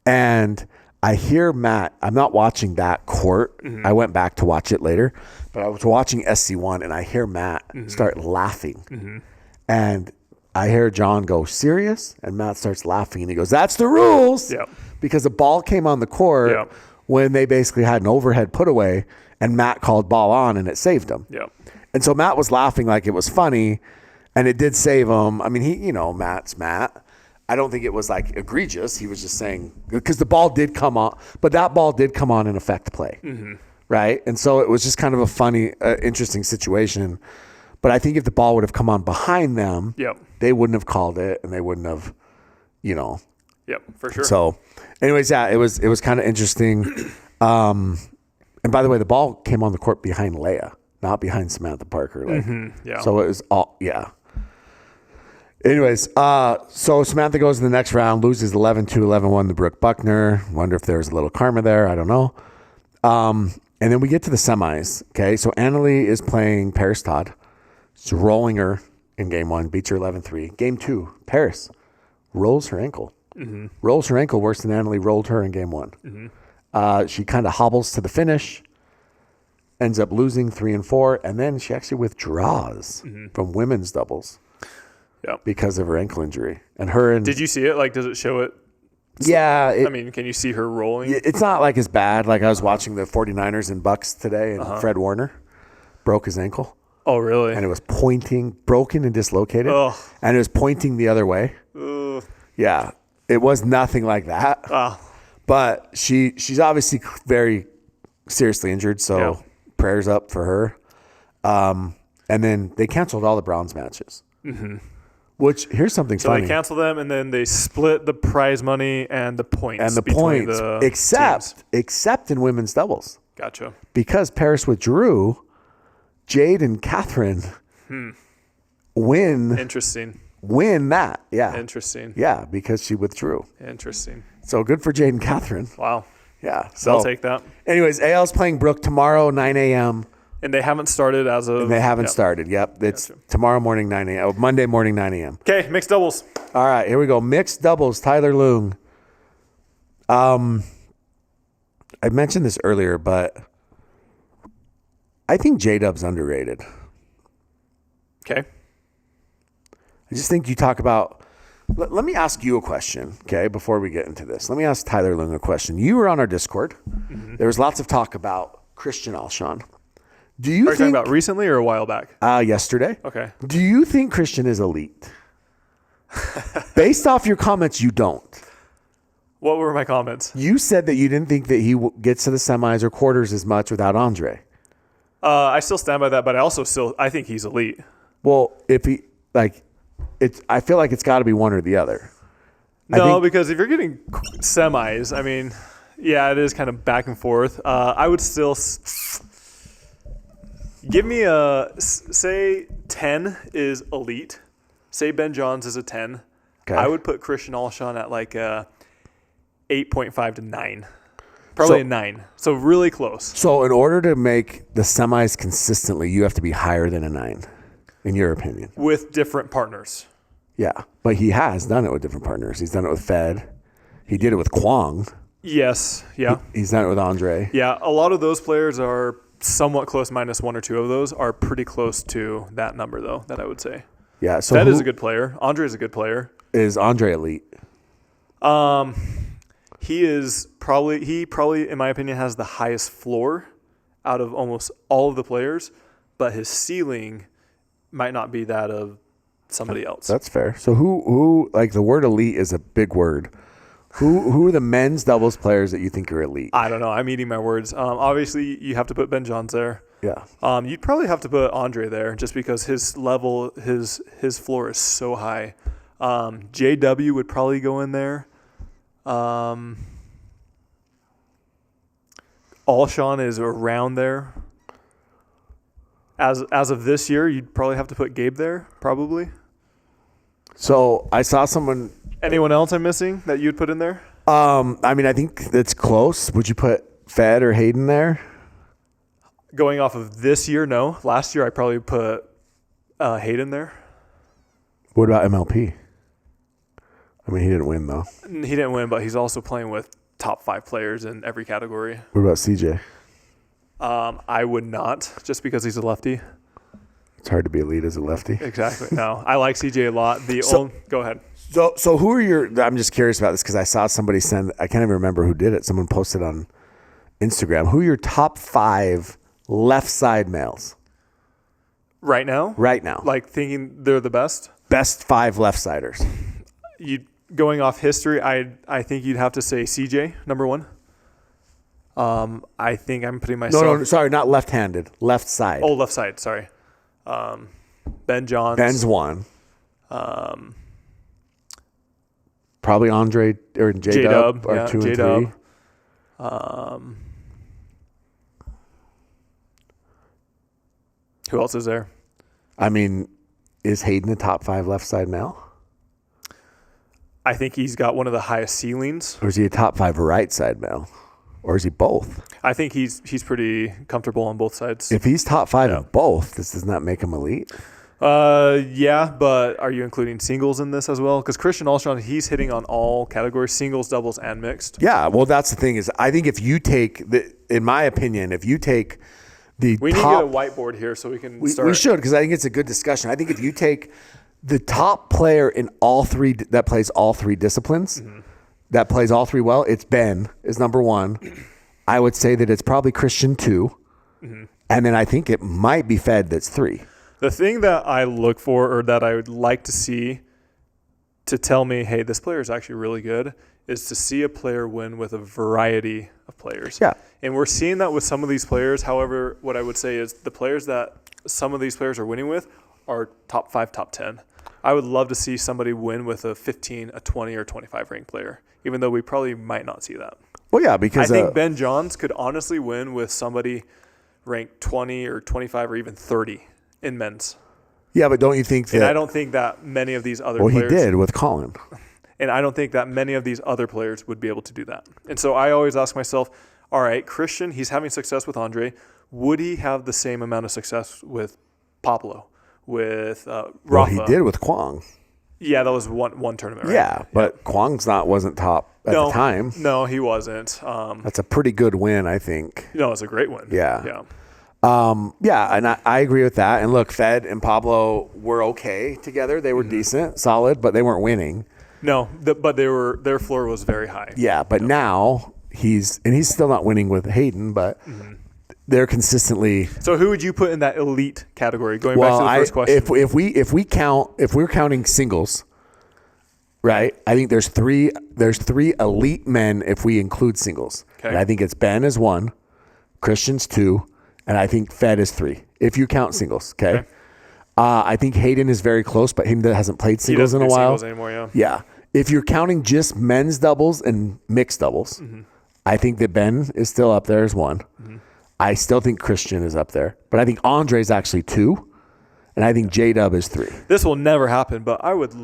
And I hear Matt, I'm not watching that court. I went back to watch it later, but I was watching SC1 and I hear Matt start laughing. And I hear John go, serious? And Matt starts laughing and he goes, that's the rules. Yep. Because the ball came on the court when they basically had an overhead put away and Matt called ball on and it saved him. Yep. And so Matt was laughing like it was funny and it did save him. I mean, Matt's Matt. I don't think it was like egregious. He was just saying, because the ball did come on, but that ball did come on and affect play. Right. And so it was just kind of a funny, interesting situation. But I think if the ball would have come on behind them, they wouldn't have called it and they wouldn't have, Yep, for sure. So anyways, it was kind of interesting. And by the way, the ball came on the court behind Leia, not behind Samantha Parker. So it was all, Anyways, so Samantha goes to the next round, loses 11-2, 11-1 to Brooke Buckner. Wonder if there's a little karma there. I don't know. And then we get to the semis. Okay, so Annalie is playing Paris Todd. She's rolling her in game 1, beats her 11-3. Game 2, Paris rolls her ankle. Rolls her ankle worse than Annalie rolled her in game 1. She kind of hobbles to the finish, ends up losing 3-4, and then she actually withdraws from women's doubles. Because of her ankle injury. Did you see it? Like, does it show it? Yeah. Can you see her rolling? It's not like as bad. Like I was watching the 49ers and Bucks today, and Fred Warner broke his ankle. Oh, really? And it was pointing, broken and dislocated. And it was pointing the other way. Yeah. It was nothing like that. But she's obviously very seriously injured, so prayers up for her. And then they canceled all the bronze matches. Which, here's something funny. So they cancel them, and then they split the prize money and the points. Except in women's doubles. Gotcha. Because Paris withdrew, Jade and Catherine win. Interesting. Win that. Yeah. Interesting. Yeah, because she withdrew. Interesting. So good for Jade and Catherine. Wow. Yeah. So I'll take that. Anyways, AL's playing Brooke tomorrow, 9 a.m. And they haven't started as of... They haven't started. Yep. It's tomorrow morning, 9 a.m. Monday morning, 9 a.m. Okay, mixed doubles. All right, here we go. Mixed doubles, Tyler.loong. I mentioned this earlier, but I think J-Dub's underrated. Okay. I just think you talk about... Let me ask you a question, okay, before we get into this. Let me ask Tyler.loong a question. You were on our Discord. There was lots of talk about Christian Alshon. Are you talking about recently or a while back? Yesterday. Okay. Do you think Christian is elite? Based off your comments, you don't. What were my comments? You said that you didn't think that he gets to the semis or quarters as much without Andre. I still stand by that, but I think he's elite. Well, if he I feel like it's got to be one or the other. No, because if you're getting semis, it is kind of back and forth. I would still give me say 10 is elite. Say Ben Johns is a 10. Okay. I would put Christian Alshon at like a 8.5 to 9. Probably a 9. So really close. So in order to make the semis consistently, you have to be higher than a 9, in your opinion. With different partners. Yeah, but he has done it with different partners. He's done it with Fed. He did it with Kwong. Yes, yeah. He's done it with Andre. Yeah, a lot of those players are somewhat close, minus 1 or 2 of those are pretty close to that number, though, that I would say. Yeah, so Fed is a good player. Andre is a good player. Is Andre elite? He probably, in my opinion, has the highest floor out of almost all of the players, but his ceiling might not be that of somebody else. That's fair. So who like the word elite is a big word. Who are the men's doubles players that you think are elite? I don't know. I'm eating my words. Obviously, you have to put Ben Johns there. Yeah. You'd probably have to put Andre there just because his level, his floor is so high. JW would probably go in there. Alshon is around there. As of this year, you'd probably have to put Gabe there, probably. So I saw someone. Anyone else I'm missing that you'd put in there? I mean, I think that's close. Would you put Fed or Hayden there? Going off of this year, no. Last year, I probably put Hayden there. What about MLP? I mean, he didn't win, though. He didn't win, but he's also playing with top 5 players in every category. What about CJ? I would not, just because he's a lefty. It's hard to be elite as a lefty. Exactly. No, I like CJ a lot. Go ahead. So who are your? I'm just curious about this because I saw somebody send. I can't even remember who did it. Someone posted on Instagram. Who are your top 5 left side males Right now? right now? Like thinking they're the best? Best 5 left siders. Going off history, I think you'd have to say CJ, number 1. I think I'm putting myself. No, sorry, not left-handed. Left side. Oh, left side. Sorry. Ben Johns. Ben's 1. Probably Andre or J-Dub are 2 and J-Dub. 3. Who else is there? I mean, is Hayden a top 5 left side male? I think he's got one of the highest ceilings. Or is he a top 5 right side male? Or is he both? I think he's pretty comfortable on both sides. If he's top 5 in both, this does not make him elite. Yeah, but are you including singles in this as well? Because Christian Alshon, he's hitting on all categories, singles, doubles, and mixed. Yeah, well, that's the thing is I think if you take, in my opinion, if you take the we top. need to get a whiteboard here so we can start. We should because I think it's a good discussion. I think if you take the top player in all 3 that plays all 3 disciplines, that plays all 3 well, it's Ben is number 1. I would say that it's probably Christian 2. And then I think it might be Fed that's 3. The thing that I look for or that I would like to see to tell me, hey, this player is actually really good, is to see a player win with a variety of players. Yeah. And we're seeing that with some of these players. However, what I would say is the players that some of these players are winning with are top 5, top 10. I would love to see somebody win with a 15, a 20, or 25 ranked player, even though we probably might not see that. Well, yeah, because I think Ben Johns could honestly win with somebody ranked 20 or 25 or even 30 in men's. Yeah, but don't you think that? And I don't think that many of these other players. Well, he did with Colin. And I don't think that many of these other players would be able to do that. And so I always ask myself, all right, Christian, he's having success with Andre. Would he have the same amount of success with Pablo, with Rafa? Well, he did with Kwong. Yeah, that was one tournament, right? Yeah, but Kwong's wasn't top at the time. No, he wasn't. That's a pretty good win, I think. No, it's a great win. Yeah. Yeah, and I agree with that. And look, Fed and Pablo were okay together. They were decent, solid, but they weren't winning. No, but their floor was very high. Yeah, but now he's still not winning with Hayden, but they're consistently. So who would you put in that elite category? Going back to the first question. If we're counting singles, right? I think there's three elite men if we include singles. Okay. And I think it's Ben is 1, Christian's 2, and I think Fed is 3 if you count singles. Okay. I think Hayden is very close, but Hayden hasn't played singles in a while. Singles anymore, yeah. Yeah. If you're counting just men's doubles and mixed doubles, I think that Ben is still up there as 1. I still think Christian is up there, but I think Andre's actually 2, and I think J-Dub is 3. This will never happen, but I would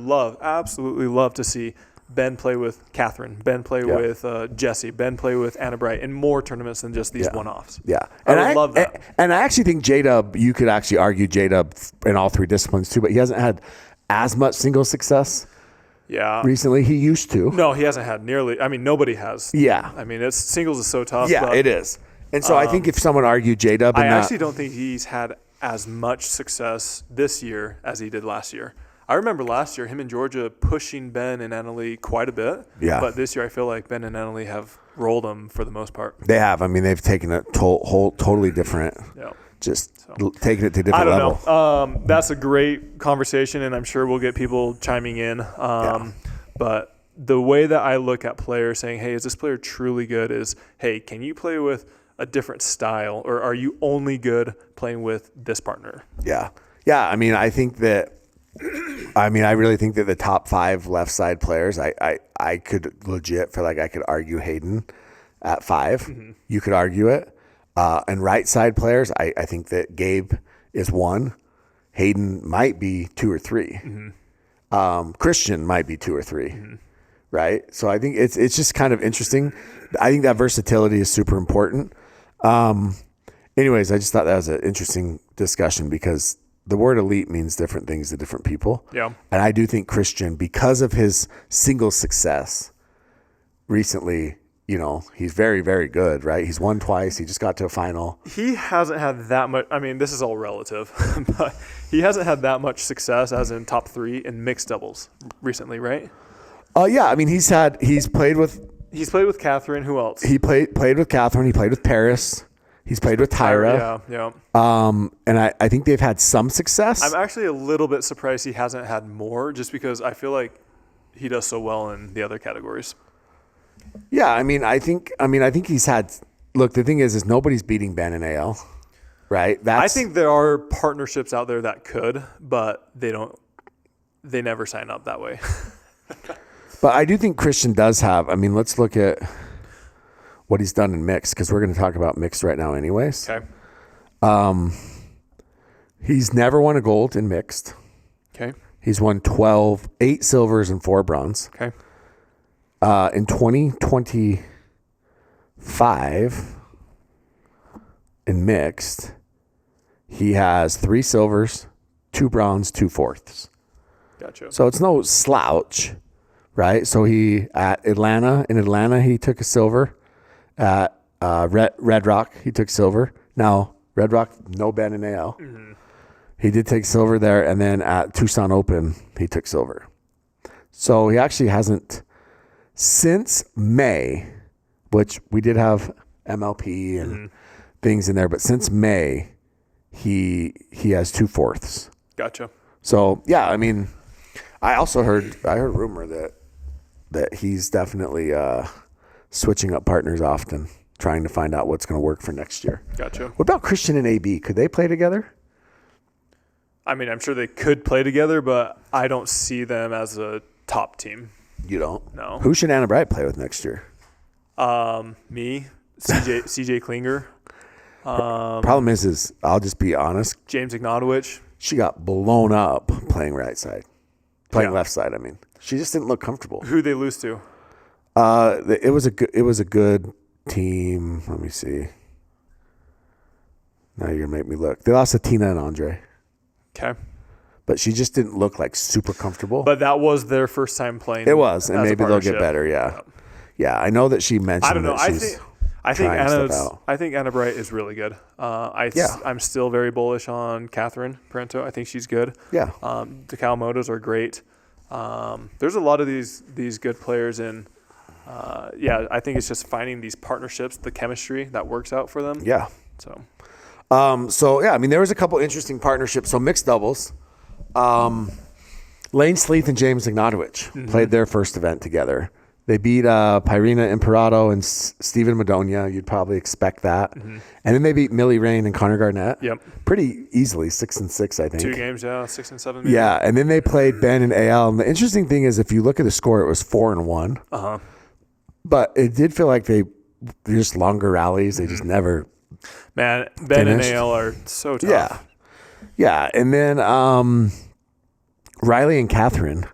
absolutely love to see Ben play with Catherine, Ben play with Jesse, Ben play with Anna Bright in more tournaments than just these one-offs. Yeah. I would love that. And I actually think J-Dub, you could actually argue J-Dub in all 3 disciplines too, but he hasn't had as much single success recently. He used to. No, he hasn't had nearly. I mean, nobody has. Yeah. I mean, singles is so tough. Yeah, it is. And so I think if someone argued J-Dub I actually don't think he's had as much success this year as he did last year. I remember last year him and Georgia pushing Ben and Annalie quite a bit. Yeah. But this year I feel like Ben and Annalie have rolled them for the most part. They have. I mean, they've taken a whole totally different. Yeah. Just taking it to a different level. I don't know. That's a great conversation, and I'm sure we'll get people chiming in. But the way that I look at players saying, hey, is this player truly good, is, hey, can you play with a different style, or are you only good playing with this partner? Yeah. Yeah. I mean, I really think that the top 5 left side players, I could legit feel like I could argue Hayden at 5. Mm-hmm. You could argue it. And right side players, I think that Gabe is 1. Hayden might be 2 or 3. Mm-hmm. Christian might be 2 or 3. Mm-hmm. Right. So I think it's just kind of interesting. I think that versatility is super important. Anyways, I just thought that was an interesting discussion because the word elite means different things to different people. Yeah. And I do think Christian, because of his single success recently, he's very, very good, right? He's won twice. He just got to a final. He hasn't had that much. I mean, this is all relative, but he hasn't had that much success as in top 3 in mixed doubles recently, right? Yeah. I mean, he's played with Catherine. Who else? He played with Catherine. He played with Paris. He's played with Tyra. Yeah. And I think they've had some success. I'm actually a little bit surprised he hasn't had more, just because I feel like he does so well in the other categories. Yeah, I think he's had. Look, the thing is nobody's beating Ben and AL, right? I think there are partnerships out there that could, but they don't. They never sign up that way. But I do think Christian does have. Let's look at what he's done in mixed, because we're going to talk about mixed right now anyways. Okay. He's never won a gold in mixed. Okay. He's won 8 silvers and 4 bronze. Okay. In 2025 in mixed, he has 3 silvers, 2 bronze, 2 fourths. Gotcha. So it's no slouch, right? So in Atlanta, he took a silver. At Red Rock, he took silver. Now, Red Rock, no Ben in AL. Mm-hmm. He did take silver there. And then at Tucson Open, he took silver. So he actually hasn't, since May, which we did have MLP and things in there, but since May, he has 2 fourths. Gotcha. So, yeah, I also heard rumor that he's definitely switching up partners often, trying to find out what's going to work for next year. Gotcha. What about Christian and AB? Could they play together? I'm sure they could play together, but I don't see them as a top team. You don't? No. Who should Anna Bright play with next year? Me, CJ Klinger. Problem is I'll just be honest. James Ignatowicz. She got blown up playing right side. Playing left side, She just didn't look comfortable. Who'd they lose to? It was a good team. Let me see. Now you're gonna make me look. They lost to Tina and Andre. Okay. But she just didn't look like super comfortable. But that was their first time playing. It was, and maybe they'll get better. Yeah. Yeah, I know that she mentioned. I don't know. I think Anna Bright is really good. I'm still very bullish on Catherine Parento. I think she's good. Yeah. The Kawamotos are great. There's a lot of these good players in. I think it's just finding these partnerships, the chemistry that works out for them. Yeah. So. There was a couple interesting partnerships. So mixed doubles. Lane Sleeth and James Ignatowicz played their first event together. They beat Pyrina Imperato and Stephen Madonia. You'd probably expect that. Mm-hmm. And then they beat Millie Rain and Connor Garnett. Yep. Pretty easily, 6-6, I think. 2 games, 6 and 7. Maybe. Yeah, and then they played Ben and AL. And the interesting thing is, if you look at the score, it was 4-1. Uh-huh. But it did feel like they're just longer rallies. They just never Man, Ben finished. And AL are so tough. Yeah. Yeah, and then Riley and Catherine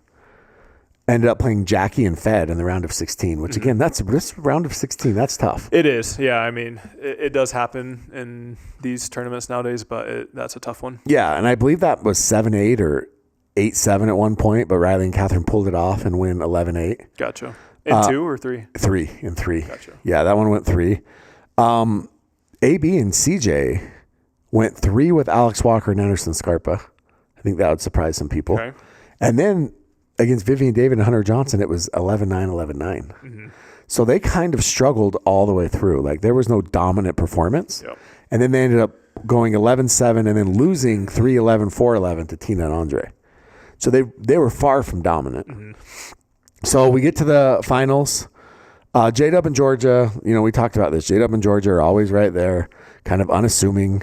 ended up playing Jackie and Fed in the round of 16, which again, this round of 16, that's tough. It is. Yeah, it does happen in these tournaments nowadays, but that's a tough one. Yeah, and I believe that was 7-8 or 8-7 at one point, but Riley and Catherine pulled it off and win 11-8. Gotcha. In 2 or 3? 3 in 3. Gotcha. Yeah, that one went 3. AB and CJ went 3 with Alex Walker and Anderson Scarpa. I think that would surprise some people. Okay. And then against Vivian David and Hunter Johnson, it was 11-9, 11-9. Mm-hmm. So they kind of struggled all the way through. Like there was no dominant performance. Yep. And then they ended up going 11-7 and then losing 3-11, 4-11 to Tina and Andre. So they were far from dominant. Mm-hmm. So we get to the finals. J-Dub and Georgia, we talked about this. J-Dub and Georgia are always right there, kind of unassuming.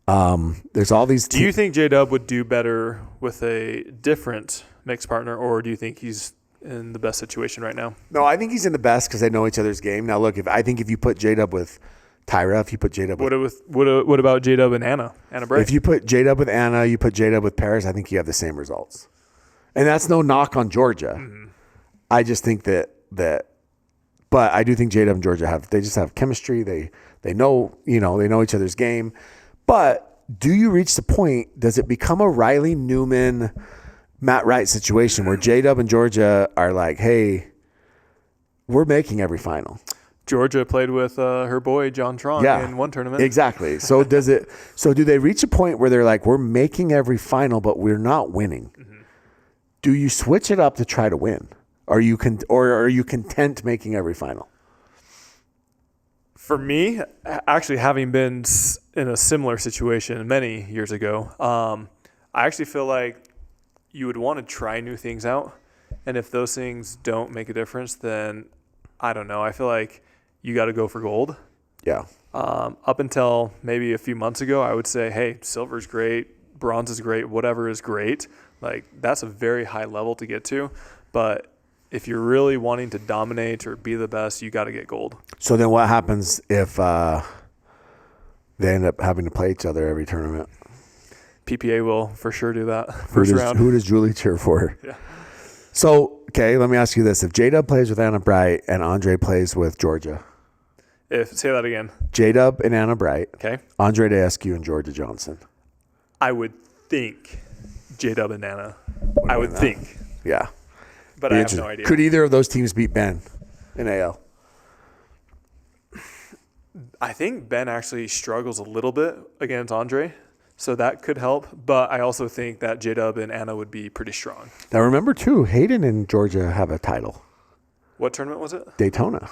There's all these. Do you think J-Dub would do better with a different mixed partner, or do you think he's in the best situation right now? No, I think he's in the best because they know each other's game. Now, look, if you put J-Dub with Tyra, if you put J-Dub with... What about J-Dub and Anna Bray? If you put J-Dub with Anna, you put J-Dub with Paris, I think you have the same results. And that's no knock on Georgia. Mm-hmm. I just think that but I do think J-Dub and Georgia they just have chemistry. They know, they know each other's game. But do you reach the point, does it become a Riley Newman, Matt Wright situation where J-Dub and Georgia are like, hey, we're making every final? Georgia played with her boy John Tron in one tournament. Exactly. So do they reach a point where they're like, we're making every final, but we're not winning? Mm-hmm. Do you switch it up to try to win? Or are you content making every final? For me, actually having been in a similar situation many years ago, I actually feel like you would want to try new things out. And if those things don't make a difference, then I don't know. I feel like you got to go for gold. Yeah. Up until maybe a few months ago, I would say, hey, silver's great, bronze is great, whatever is great. Like, that's a very high level to get to. But if you're really wanting to dominate or be the best, you got to get gold. So then what happens if they end up having to play each other every tournament? PPA will for sure do that. First round. Who does Julie cheer for? Yeah. So, okay, let me ask you this. If J-Dub plays with Anna Bright and Andre plays with Georgia. Say that again. J-Dub and Anna Bright. Okay. Andre Daskew and Georgia Johnson. I would think J-Dub and Anna. I would think. Yeah. But I have no idea. Could either of those teams beat Ben in AL? I think Ben actually struggles a little bit against Andre, so that could help. But I also think that J-Dub and Anna would be pretty strong. Now remember, too, Hayden and Georgia have a title. What tournament was it? Daytona.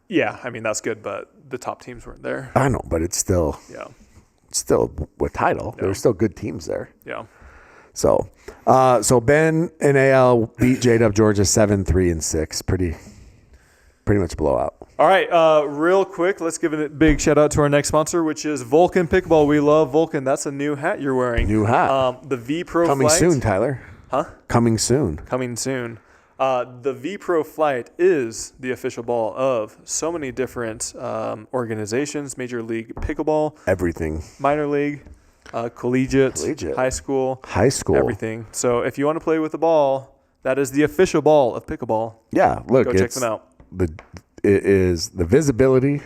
Yeah, I mean, that's good, but the top teams weren't there. I know, but it's still a title. Yeah. There's still good teams there. Yeah. So Ben and AL beat J-Dub Georgia 7-3 and 6. Pretty much blowout. All right, real quick, let's give a big shout out to our next sponsor, which is Vulcan Pickleball. We love Vulcan. That's a new hat you're wearing. New hat. The V Pro Coming Flight. soon, Tyler. Huh? Coming soon. Coming soon. The V Pro Flight is the official ball of so many different organizations: Major League Pickleball, Everything. Minor League, collegiate, high school, everything. So if you want to play with the ball, that is the official ball of pickleball. Yeah, look, go check them out. It is the visibility,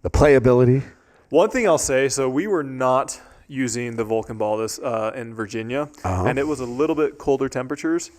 the playability. One thing I'll say, so we were not using the Vulcan ball in Virginia, and it was a little bit colder temperatures.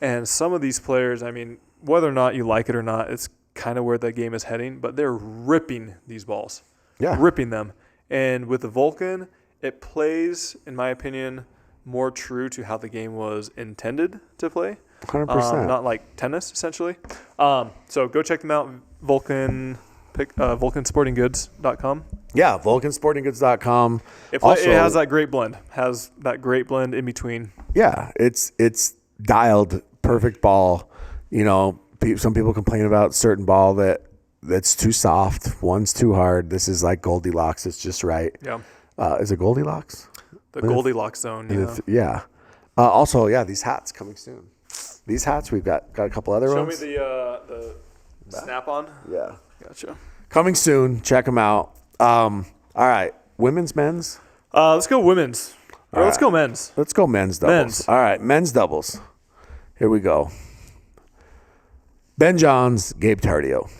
And some of these players, I mean, whether or not you like it or not, it's kind of where the game is heading, but they're ripping these balls. Yeah. Ripping them. And with the Vulcan, it plays, in my opinion, more true to how the game was intended to play. 100%. Not like tennis, essentially. So go check them out, vulcansportinggoods.com. Yeah, vulcansportinggoods.com. It has that great blend. Has that great blend in between. Yeah, it's dialed perfect ball. Some people complain about certain ball that's too soft. One's too hard. This is like Goldilocks. It's just right. Yeah. Is it Goldilocks? The Goldilocks zone. Yeah. Yeah. Also, these hats coming soon. These hats, we've got a couple other ones. Show me the snap-on. Yeah. Gotcha. Coming soon. Check them out. All right. Women's, men's? Let's go women's. Or let's go men's. Let's go men's doubles. All right. Men's doubles. Here we go. Ben Johns, Gabe Tardio.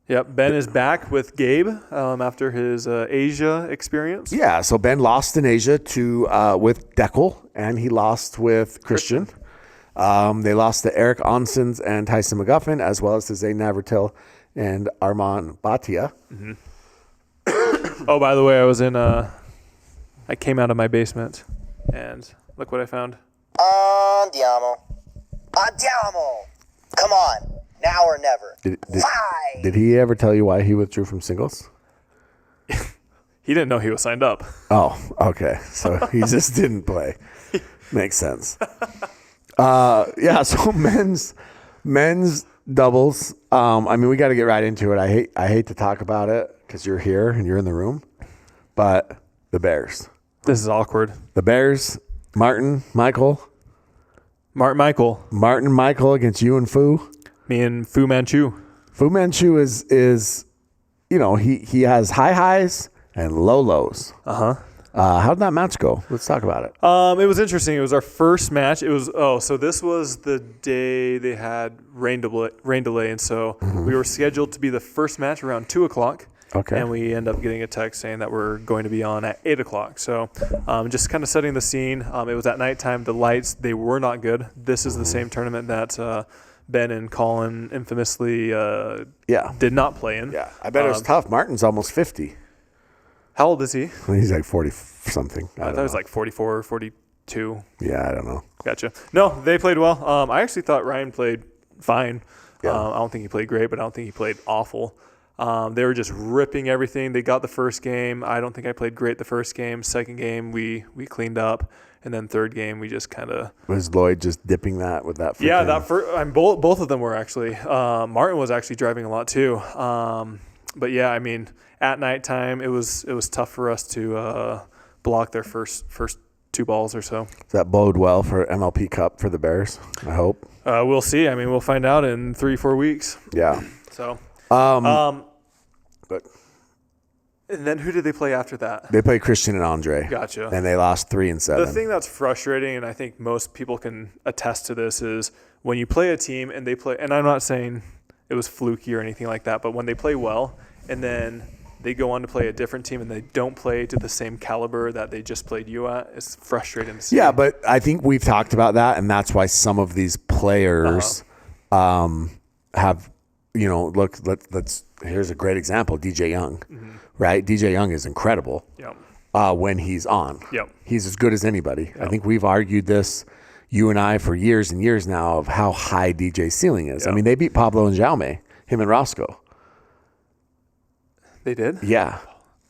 Yep. Ben is back with Gabe after his Asia experience. Yeah. So Ben lost in Asia with Deckel, and he lost with Christian. They lost to Eric Onsens and Tyson McGuffin, as well as to Zane Navratil and Armand Bhatia. Mm-hmm. Oh, by the way, I came out of my basement, and look what I found. Andiamo. Come on, now or never. Did he ever tell you why he withdrew from singles? He didn't know he was signed up. Oh, okay. So he just didn't play. Makes sense. Yeah, so men's doubles. I mean, we got to get right into it. I hate to talk about it because you're here and you're in the room, but the Bears. This is awkward. The Bears, Martin Michael against you and Fu. Me and Fu Manchu. Fu Manchu is he has high highs and low lows. How did that match go? Let's talk about it. It was interesting. It was our first match. It was so this was the day they had rain delay, and so we were scheduled to be the first match around 2:00. Okay. And we end up getting a text saying that we're going to be on at 8:00. So just kind of setting the scene. It was at nighttime. The lights, they were not good. This is the same tournament that Ben and Colin infamously did not play in. Yeah, I bet it was tough. Martin's almost 50. How old is he? He's like 40 something. I thought he was like 44 or 42. Yeah, I don't know. Gotcha. No, they played well. I actually thought Ryan played fine. Yeah. I don't think he played great, but I don't think he played awful. They were just ripping everything. They got the first game. I don't think I played great the first game. Second game, we cleaned up. And then third game, we just kind of... Was Lloyd just dipping that with that? Yeah, that both of them were actually. Martin was actually driving a lot too. But yeah, I mean, at nighttime, it was tough for us to block their first two balls or so. Does that bode well for MLP Cup for the Bears? I hope. We'll see. I mean, we'll find out in 3-4 weeks. Yeah. So... But and then who did they play after that? they played Christian and Andre. Gotcha. And they lost 3-7. The thing that's frustrating, and I think most people can attest to this, is when you play a team and they play, and I'm not saying it was fluky or anything like that, but when they play well and then they go on to play a different team and they don't play to the same caliber that they just played you at, it's frustrating to see. Yeah, but I think we've talked about that, and that's why some of these players have, let's here's a great example, DJ Young, right? DJ Young is incredible when he's on. Yep. He's as good as anybody. I think we've argued this, you and I, for years and years now, of how high DJ's ceiling is. I mean, they beat Pablo and Jaume, him and Roscoe. They did? Yeah.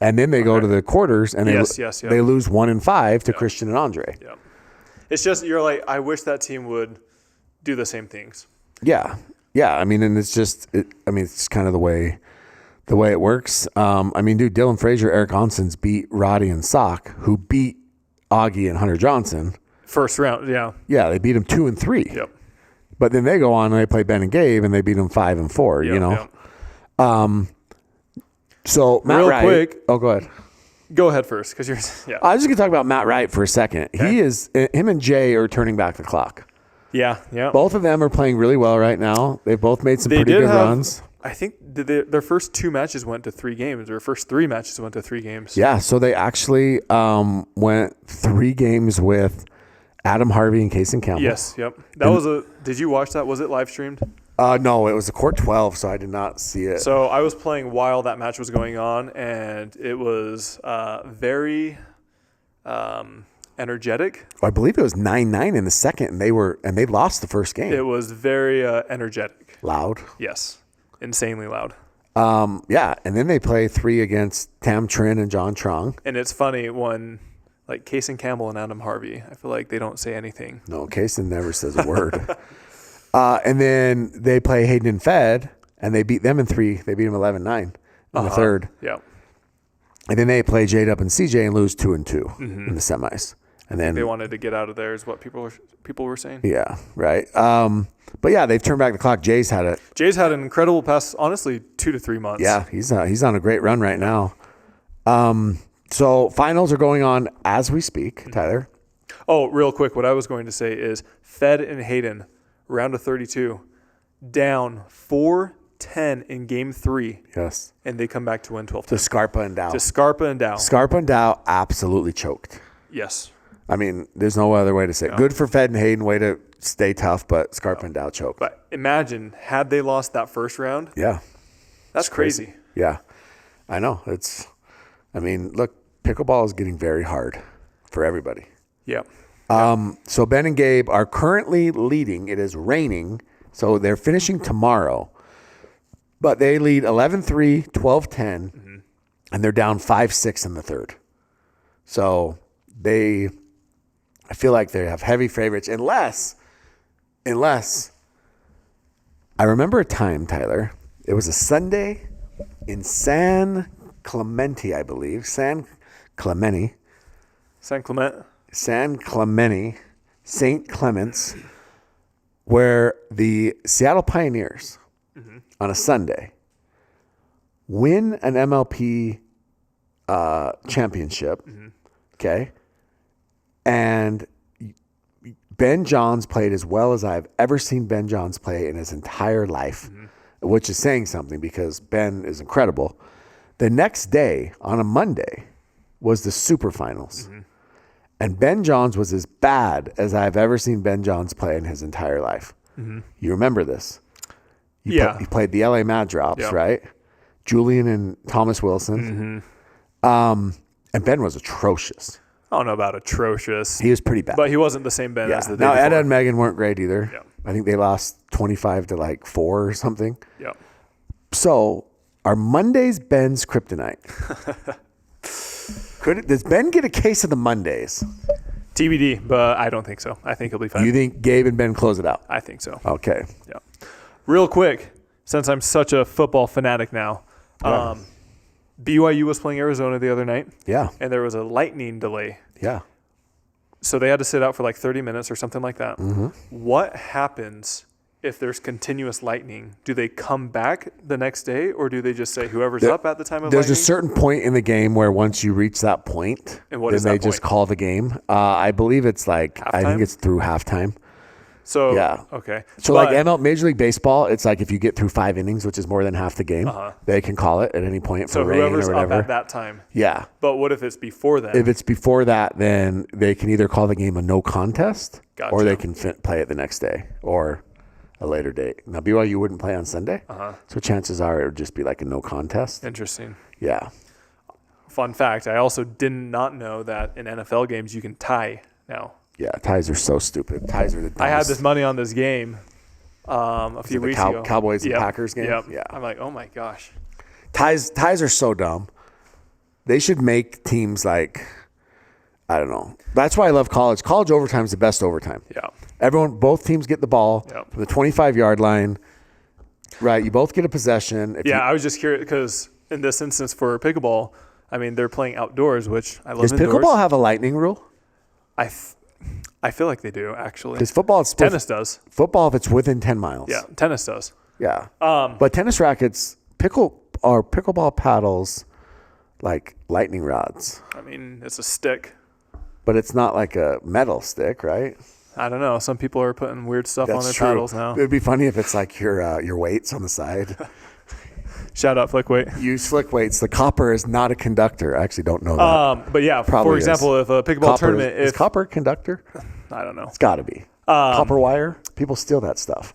And then they go to the quarters, and they lose 1-5 to Christian and Andre. Yeah. It's just, you're like, I wish that team would do the same things. Yeah. Yeah. I mean, and it's just, it's kind of the way it works. Dude, Dylan Frazier, Eric Onsons beat Roddy and Sock, who beat Augie and Hunter Johnson. First round, yeah. Yeah, they beat them 2-3. Yep. But then they go on and they play Ben and Gabe, and they beat them 5-4, Yep. So Matt Real Wright, quick. Oh, go ahead. Go ahead first, because you're, yeah. I was just going to talk about Matt Wright for a second. Okay. Him and Jay are turning back the clock. Yeah. Both of them are playing really well right now. They've both made some pretty good runs. I think their first 2 matches went to 3 games. Their first 3 matches went to 3 games. Yeah, so they actually went 3 games with Adam Harvey and Casey Campbell. Yes, yep. Did you watch that? Was it live streamed? No, it was a court 12, so I did not see it. So I was playing while that match was going on, and it was very energetic. I believe it was 9-9 in the second, and they lost the first game. It was very energetic. Loud. Yes, insanely loud. Yeah, and then they play 3 against Tam Trin and John Trong. And it's funny when, like, Casey Campbell and Adam Harvey, I feel like they don't say anything. No, Casey never says a word. And then they play Hayden and Fed, and they beat them in 3. They beat them 11-9 in the third. Yeah. And then they play J-Dub and CJ and lose 2-2 in the semis. And then they wanted to get out of there is what people were saying. Yeah, right. But yeah, they've turned back the clock. Jay's had an incredible past, honestly, 2 to 3 months. Yeah, he's on a great run right now. So finals are going on as we speak, Tyler. Oh, real quick, what I was going to say is Fed and Hayden, round of 32, down 4-10 in game 3. Yes. And they come back to win 12-10. To Scarpa and Dow. Scarpa and Dow absolutely choked. Yes. I mean, there's no other way to say it. Good for Fed and Hayden, way to stay tough, but Scarpa and Dow choked. But imagine, had they lost that first round. Yeah. That's crazy. Yeah. I know. Look, pickleball is getting very hard for everybody. Yeah. So Ben and Gabe are currently leading. It is raining, so they're finishing tomorrow. But they lead 11-3, 12-10, and they're down 5-6 in the third. So I feel like they have heavy favorites, unless Unless I remember a time, Tyler. It was a Sunday in San Clemente, I believe. San Clemente, St. Clements, where the Seattle Pioneers on a Sunday win an MLP championship. Okay. And Ben Johns played as well as I've ever seen Ben Johns play in his entire life, which is saying something because Ben is incredible. The next day, on a Monday, was the Super Finals. And Ben Johns was as bad as I've ever seen Ben Johns play in his entire life. You remember this? He played the LA Mad Drops, right? Julian and Thomas Wilson. And Ben was atrocious. I don't know about atrocious. He was pretty bad. But he wasn't the same Ben as the day Now, before. Ed and Megan weren't great either. Yeah. I think they lost 25 to like 4 or something. Yeah. So, are Mondays Ben's kryptonite? Does Ben get a case of the Mondays? TBD, but I don't think so. I think he'll be fine. You think Gabe and Ben close it out? I think so. Okay. Yeah. Real quick, since I'm such a football fanatic now, BYU was playing Arizona the other night. Yeah. And there was a lightning delay. Yeah. So they had to sit out for like 30 minutes or something like that. What happens if there's continuous lightning? Do they come back the next day, or do they just say whoever's up at the time of There's lightning? a certain point in the game where once you reach that point, And what then is they that just point? call the game. I believe it's like, I think Halftime? it's through halftime. So, Yeah. okay. So But- like Major League Baseball, it's like if you get through 5 innings, which is more than half the game, they can call it at any point for so rain or whoever's up whatever. at that time. Yeah. But what if it's before then? If it's before that, then they can either call the game a no contest Gotcha. or they can play it the next day or a later date. Now, BYU wouldn't play on Sunday, so chances are it would just be like a no contest. Interesting. Yeah. Fun fact, I also did not know that in NFL games you can tie now. Yeah, ties are so stupid. Ties are the dumbest. I had this money on this game a few the weeks ago. Cowboys and Packers game? Yep. Yeah. I'm like, oh my gosh. Ties are so dumb. They should make teams like, I don't know. That's why I love college. College overtime is the best overtime. Yeah. Both teams get the ball from the 25-yard line. Right, you both get a possession. I was just curious because in this instance for pickleball, I mean, they're playing outdoors, which I love Does indoors. pickleball have a lightning rule? I feel like they do, actually. Because football, Tennis does. Football, if it's within 10 miles. Yeah, tennis does. Yeah. But tennis rackets, pickleball paddles, like lightning rods. I mean, it's a stick. But it's not like a metal stick, right? I don't know. Some people are putting weird stuff on their true. paddles now. It'd be funny if it's like your weights on the side. Shout out Flickweight. Use flick weights. The copper is not a conductor. I actually don't know that. But yeah, Probably for example, if a pickleball Copper tournament, is if copper a conductor? I don't know, It's got to be. Copper wire? People steal that stuff.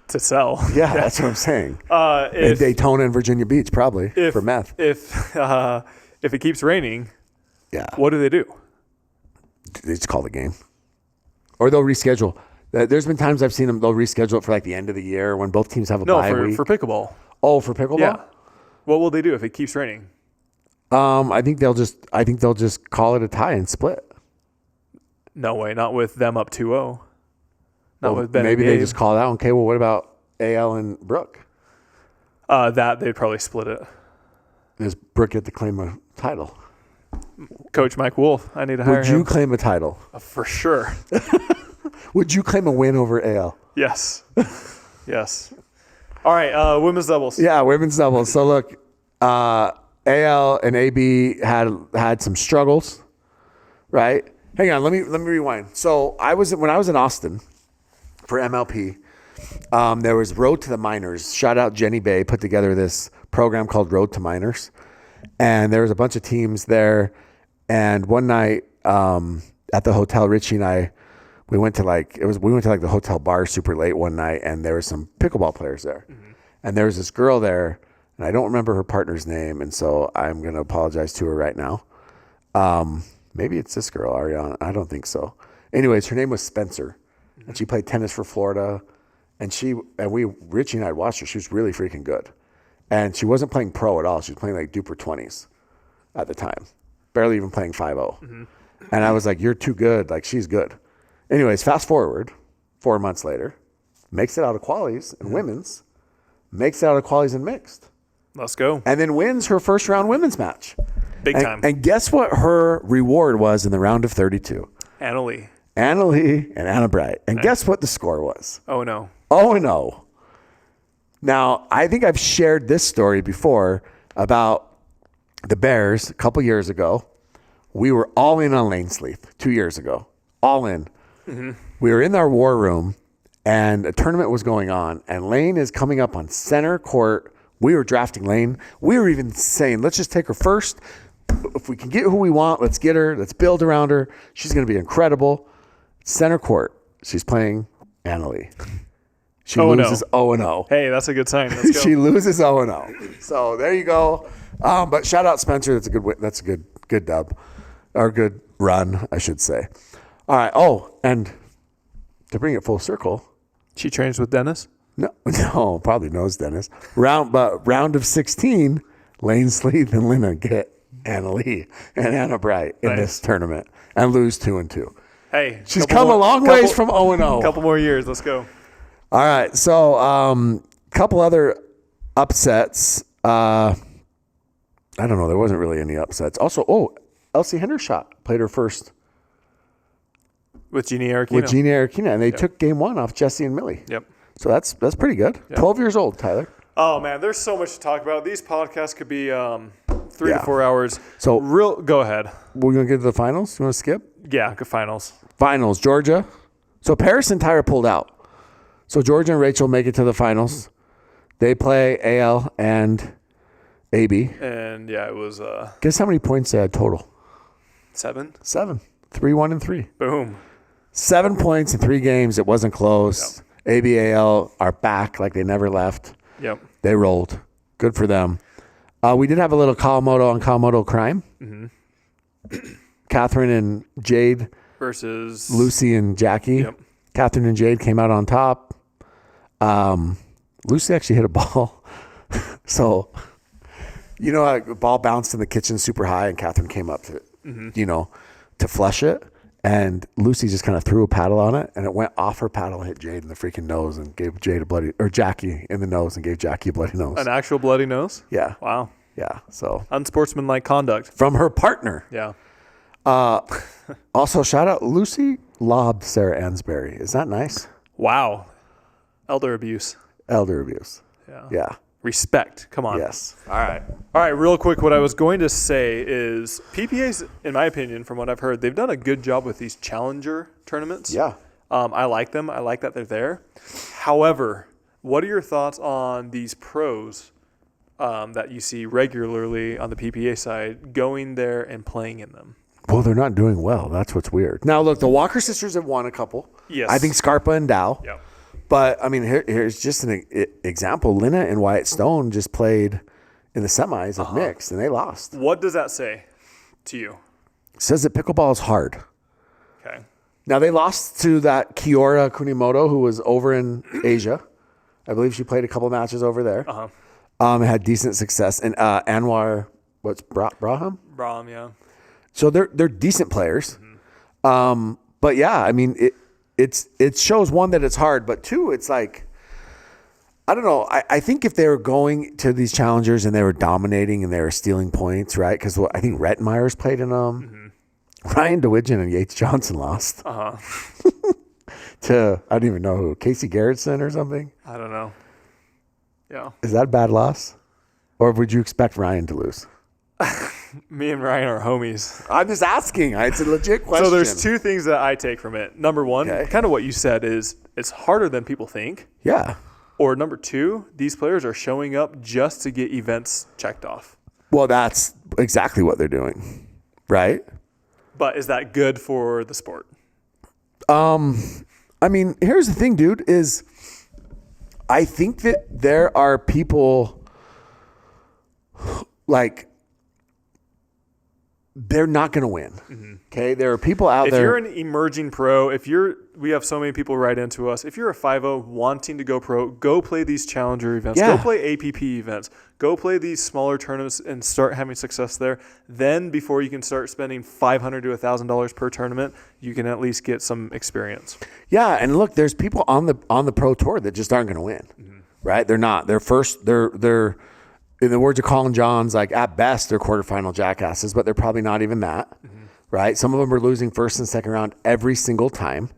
to sell. Yeah, that's what I'm saying. In If Daytona and Virginia Beach, probably, for meth. If it keeps raining, Yeah. what do they do? They just call the game. Or they'll reschedule. There's been times I've seen them, they'll reschedule it for like the end of the year when both teams have a bye week. For pickleball. Oh, for pickleball? Yeah. What will they do if it keeps raining? I think they'll just call it a tie and split. No way, not with them up 2-0. Not with Ben. Maybe and they Gabe. just call it out. Okay, well, what about AL and Brooke? That they'd probably split it. Does Brooke get to claim a title? Coach Mike Wolf, I need to hire Would you him. claim a title? For sure. Would you claim a win over AL? Yes. Yes. All right, women's doubles. Yeah, women's doubles. So look, AL and AB had some struggles, right? Hang on, let me rewind. So when I was in Austin for MLP, there was Road to the Minors. Shout out Jenny Bay, put together this program called Road to Minors, and there was a bunch of teams there. And one night at the hotel, Richie and I, we went to the hotel bar super late one night, and there were some pickleball players there, and there was this girl there, and I don't remember her partner's name, and so I'm gonna apologize to her right now. Maybe it's this girl, Ariana. I don't think so. Anyways, her name was Spencer, and she played tennis for Florida. And Richie and I had watched her. She was really freaking good. And she wasn't playing pro at all. She was playing like Duper 20s at the time. Barely even playing 5-0. And I was like, you're too good. Like, she's good. Anyways, fast forward. 4 months later, makes it out of qualies in women's, makes it out of qualies in mixed, Let's go. and then wins her first round women's match. Big time. And guess what her reward was in the round of 32? Anna Lee. Anna Lee and Anna Bright. And guess what the score was? Oh, no. 0-0. Now, I think I've shared this story before about the Bears a couple years ago. We were all in on Lane Sleeth 2 years ago. All in. Mm-hmm. We were in our war room, and a tournament was going on, and Lane is coming up on center court. We were drafting Lane. We were even saying, let's just take her first. If we can get who we want, let's get her. Let's build around her. She's going to be incredible. Center court. She's playing Anna Lee. She loses 0-0. Hey, that's a good sign. Let's go. She loses 0-0. So there you go. But shout out Spencer. That's a good win. That's a good dub. Or good run, I should say. All right. Oh, and to bring it full circle. She trains with Dennis? No, probably knows Dennis. Round of 16, Lane Sleeth and Lena get Anna Lee and Anna Bright in this tournament and lose 2-2. Hey. She's come a long ways from 0-0. A couple more years. Let's go. All right. So couple other upsets. I don't know. There wasn't really any upsets. Also, Elsie Hendershot played her first with Jeannie Arquino. And they took game 1 off Jesse and Millie. Yep. So that's pretty good. Yep. 12 years old, Tyler. Oh, man. There's so much to talk about. These podcasts could be 3 to 4 hours. So go ahead. We're going to get to the finals? You want to skip? Yeah, good finals. Finals, Georgia. So Paris and Tyra pulled out. So Georgia and Rachel make it to the finals. They play AL and AB. And, yeah, it was... Guess how many points they had total? 7. 7. 3-1 and 3. Boom. 7 points in 3 games. It wasn't close. Yep. ABAL are back like they never left. Yep. They rolled. Good for them. We did have a little Kawamoto on Kawamoto crime. Mm-hmm. Catherine and Jade versus Lucy and Jackie. Yep. Catherine and Jade came out on top. Lucy actually hit a ball. So, a ball bounced in the kitchen super high, and Catherine came up to, to flush it. And Lucy just kind of threw a paddle on it, and it went off her paddle and hit Jade in the freaking nose and gave Jackie in the nose and gave Jackie a bloody nose. An actual bloody nose? Yeah. Wow. Yeah. So unsportsmanlike conduct from her partner. Yeah. Also, shout out Lucy lobbed Sarah Ansbury. Is that nice? Wow. Elder abuse. Yeah. Yeah. Respect. Come on. Yes. All right. Real quick, what I was going to say is PPAs, in my opinion, from what I've heard, they've done a good job with these challenger tournaments. Yeah. I like them. I like that they're there. However, what are your thoughts on these pros that you see regularly on the PPA side going there and playing in them? Well, they're not doing well. That's what's weird. Now, look, the Walker sisters have won a couple. Yes. I think Scarpa and Dow. Yeah. But, I mean, here's just an example. Lena and Wyatt Stone just played in the semis of mixed, and they lost. What does that say to you? It says that pickleball is hard. Okay. Now, they lost to that Kiora Kunimoto, who was over in Asia. I believe she played a couple matches over there. Had decent success. And Anwar, Braham? Braham, yeah. So they're decent players. Mm-hmm. But, yeah, I mean, it shows, one, that it's hard, but two, it's like, I don't know. I think if they were going to these challengers and they were dominating and they were stealing points, right? Because I think Rettenmeyer's played in them. Mm-hmm. Ryan DeWidgeon and Yates Johnson lost. To, I don't even know who, Casey Garrettson or something? I don't know. Yeah. Is that a bad loss? Or would you expect Ryan to lose? Me and Ryan are homies. I'm just asking. It's a legit question. So there's 2 things that I take from it. Number 1, kind of what you said is it's harder than people think. Yeah. Or number 2, these players are showing up just to get events checked off. Well, that's exactly what they're doing, right? But is that good for the sport? I mean, here's the thing, dude, is I think that there are people like they're not going to win. Okay. There are people out If there. you're an emerging pro, we have so many people write into us. If you're a 5-0 wanting to go pro, go play these challenger events. Yeah. Go play APP events. Go play these smaller tournaments and start having success there. Then before you can start spending $500 to $1,000 per tournament, you can at least get some experience. Yeah, and look, there's people on the pro tour that just aren't going to win, right? They're not. They're in the words of Colin Johns, like at best they're quarterfinal jackasses, but they're probably not even that, right? Some of them are losing first and second round every single time.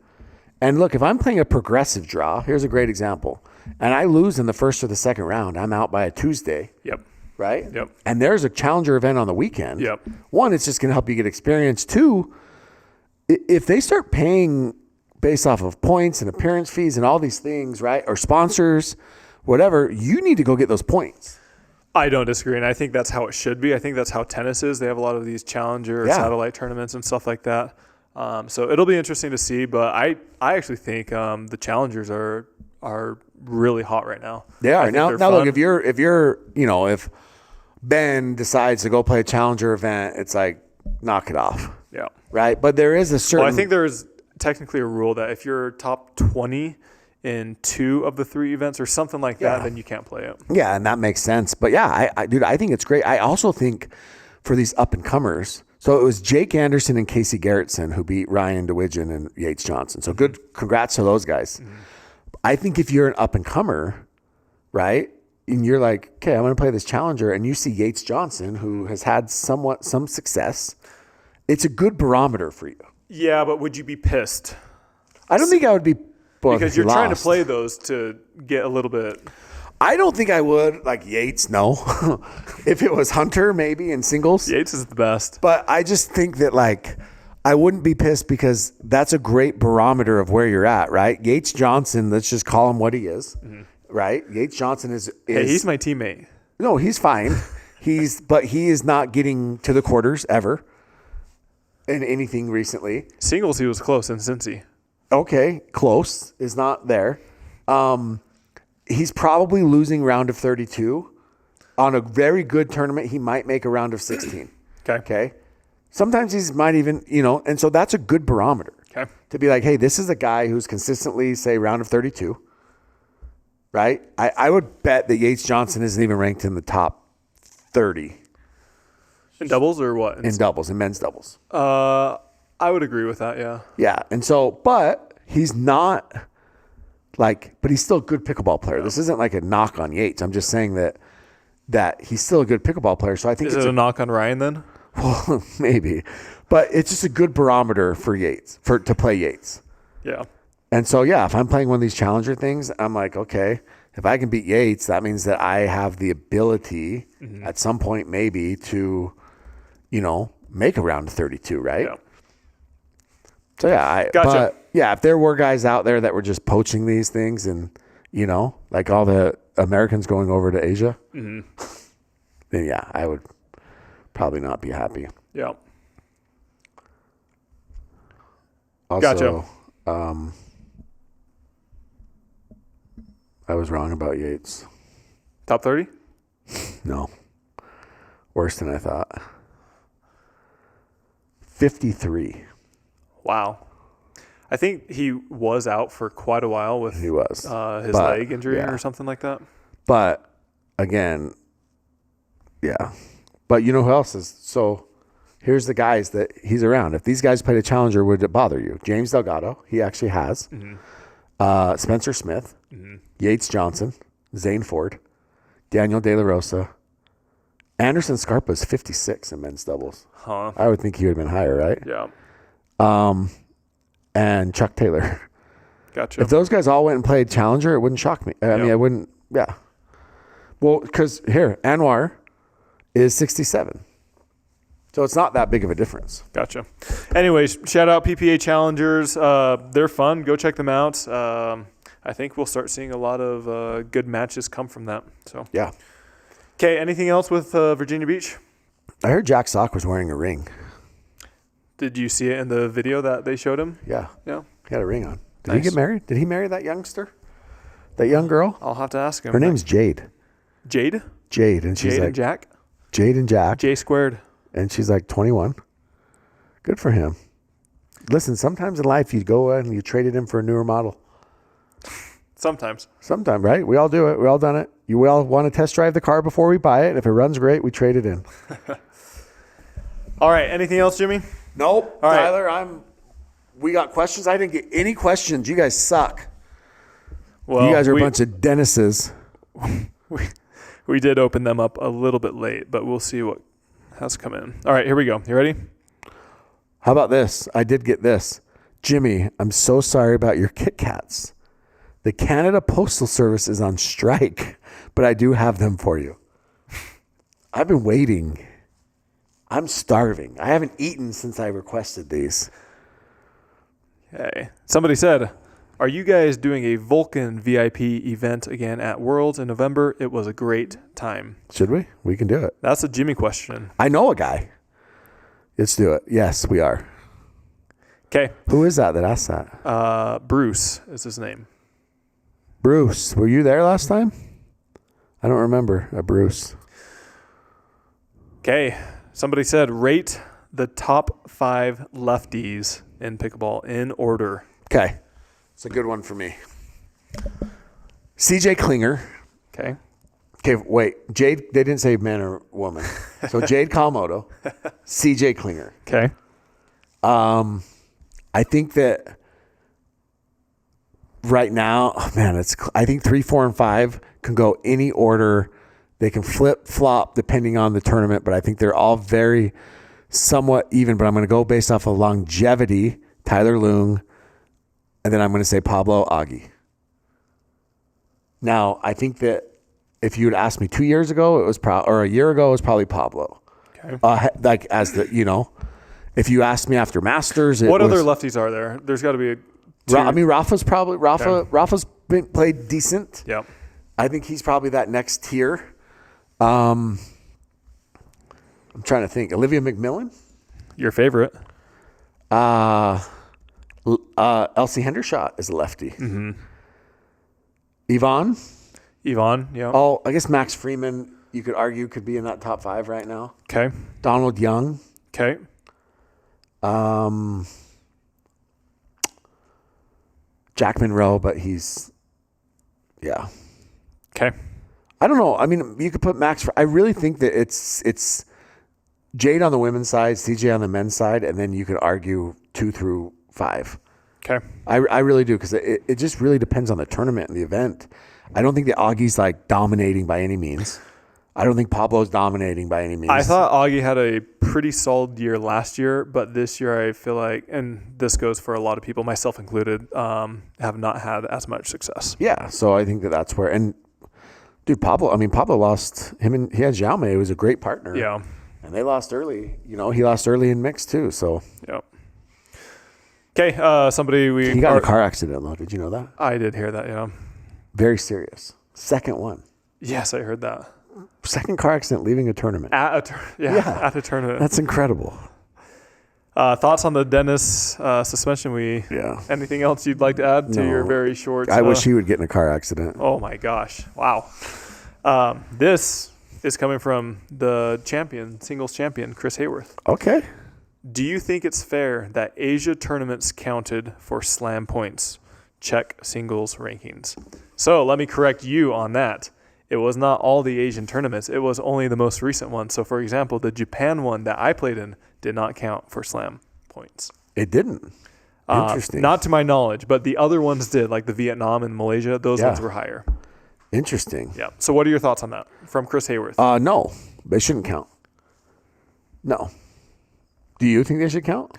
And look, if I'm playing a progressive draw, here's a great example, and I lose in the first or the second round, I'm out by a Tuesday. Yep. Right? Yep. And there's a challenger event on the weekend. Yep. One, it's just going to help you get experience. Two, if they start paying based off of points and appearance fees and all these things, right, or sponsors, whatever, you need to go get those points. I don't disagree, and I think that's how it should be. I think that's how tennis is. They have a lot of these challenger satellite tournaments and stuff like that. So it'll be interesting to see, but I actually think the challengers are really hot right now. They are. Now look, fun. if Ben decides to go play a challenger event, it's like, knock it off. Yeah. Right? But there is a certain... Well, I think there's technically a rule that if you're top 20 in 2 of the 3 events or something like that, then you can't play it. Yeah, and that makes sense. But yeah, I think it's great. I also think for these up-and-comers, so it was Jake Anderson and Casey Garrettson who beat Ryan DeWidgeon and Yates Johnson. So good, congrats to those guys. I think if you're an up-and-comer, right, and you're like, okay, I'm going to play this challenger, and you see Yates Johnson, who has had some success, it's a good barometer for you. Yeah, but would you be pissed? I don't think I would be... Because you're trying to play those to get a little bit... I don't think I would. Like Yates, no. If it was Hunter, maybe in singles. Yates is the best. But I just think that, like, I wouldn't be pissed because that's a great barometer of where you're at, right? Yates Johnson, let's just call him what he is, right? Yates Johnson is... Hey, he's my teammate. No, he's fine. But he is not getting to the quarters ever in anything recently. Singles, he was close in Cincy. Okay, close is not there. He's probably losing round of 32. On a very good tournament, he might make a round of 16. Okay. Sometimes he might even, and so that's a good barometer. Okay. To be like, hey, this is a guy who's consistently, say, round of 32. Right? I would bet that Yates Johnson isn't even ranked in the top 30. In doubles or what? In doubles, in men's doubles. I would agree with that, yeah. Yeah. And so, but he's not but he's still a good pickleball player. Yeah. This isn't like a knock on Yates. I'm just saying that he's still a good pickleball player. So I think it's a knock on Ryan then? Well, maybe. But it's just a good barometer for Yates, to play Yates. Yeah. And so, yeah, if I'm playing one of these challenger things, I'm like, okay, if I can beat Yates, that means that I have the ability at some point maybe to, make a round of 32, right? Yeah. So, yeah. Gotcha. But, yeah, if there were guys out there that were just poaching these things and, like all the Americans going over to Asia, then, yeah, I would probably not be happy. Yeah. Also, gotcha. I was wrong about Yates. Top 30? No. Worse than I thought. 53. Wow. I think he was out for quite a while with his leg injury or something like that. But, again, yeah. But you know who else is? So, here's the guys that he's around. If these guys played a challenger, would it bother you? James Delgado, he actually has. Spencer Smith, Yates Johnson, Zane Ford, Daniel De La Rosa, Anderson Scarpa's 56 in men's doubles. Huh. I would think he would have been higher, right? Yeah. And Chuck Taylor. Gotcha. If those guys all went and played challenger, it wouldn't shock me. I mean, I wouldn't, yeah. Well, because here, Anwar is 67. So it's not that big of a difference. Gotcha. Anyways, shout out PPA Challengers. They're fun. Go check them out. I think we'll start seeing a lot of good matches come from that. So yeah. Okay, anything else with Virginia Beach? I heard Jack Sock was wearing a ring. Did you see it in the video that they showed him? Yeah. Yeah. He had a ring on. Did he get married? Did he marry that youngster? That young girl? I'll have to ask him. Her name's Jade. Jade? Jade. And she's Jade like, and Jack? Jade and Jack. J squared. And she's like 21. Good for him. Listen, sometimes in life you go and you trade it in for a newer model. Sometimes, right? We all do it. We all done it. We all want to test drive the car before we buy it. If it runs great, we trade it in. All right. Anything else, Jimmy? Nope. All right. Tyler, we got questions. I didn't get any questions. You guys suck. Well, you guys are a bunch of Dennises. We did open them up a little bit late, but we'll see what has come in. All right, here we go. You ready? How about this? I did get this. Jimmy, I'm so sorry about your Kit Kats. The Canada Postal Service is on strike, but I do have them for you. I've been waiting. I'm starving. I haven't eaten since I requested these. Okay. Somebody said, are you guys doing a Vulcan VIP event again at Worlds in November? It was a great time. Should we? We can do it. That's a Jimmy question. I know a guy. Let's do it. Yes, we are. Okay. Who is that asked that? Bruce is his name. Bruce, were you there last time? I don't remember a Bruce. Okay. Somebody said, rate the top 5 lefties in pickleball in order. Okay. It's a good one for me. CJ Klinger. Okay. Okay, wait. Jade, they didn't say man or woman. So Jade Kawamoto, CJ Klinger. Okay. I think that right now, I think 3, 4, and 5 can go any order. They can flip flop depending on the tournament, but I think they're all very somewhat even. But I'm going to go based off of longevity, Tyler.loong, and then I'm going to say Pablo Agui. Now, I think that if you had asked me 2 years ago, or a year ago, it was probably Pablo. Okay. If you asked me after Masters, what other lefties are there? There's got to be Rafa's probably Okay. Rafa's played decent. Yep. I think he's probably that next tier. I'm trying to think. Olivia McMillan, Your favorite. Elsie Hendershot is a lefty. Mm-hmm. Yvonne. Yeah. Oh, I guess Max Freeman, you could argue, could be in that top 5 right now. Okay. Donald Young. Okay. Jack Monroe, but he's, yeah. Okay. I don't know. I mean, you could put Max. I really think that it's Jade on the women's side, CJ on the men's side, and then you could argue 2 through 5. Okay. I really do, because it just really depends on the tournament and the event. I don't think that Augie's like dominating by any means. I don't think Pablo's dominating by any means. I thought Augie had a pretty solid year last year, but this year I feel like, and this goes for a lot of people, myself included, have not had as much success. Yeah, so I think that's where, and dude, Pablo lost him, and he had Jaume, who was a great partner. Yeah. And they lost early. He lost early in mixed too, so. Yep. Okay, he got in a car accident though. Did you know that? I did hear that, yeah. Very serious. Second one. Yes, I heard that. Second car accident leaving a tournament. At a tournament. That's incredible. Thoughts on the Dennis suspension? Anything else you'd like to add to your very short? I wish he would get in a car accident. Oh my gosh! Wow. This is coming from the singles champion, Chris Hayworth. Okay. Do you think it's fair that Asia tournaments counted for slam points? Check singles rankings. So let me correct you on that. It was not all the Asian tournaments. It was only the most recent one. So, for example, the Japan one that I played in did not count for slam points. It didn't. Interesting. Not to my knowledge, but the other ones did, like the Vietnam and Malaysia. Those ones were higher. Interesting. Yeah. So what are your thoughts on that from Chris Hayworth? No, they shouldn't count. No. Do you think they should count?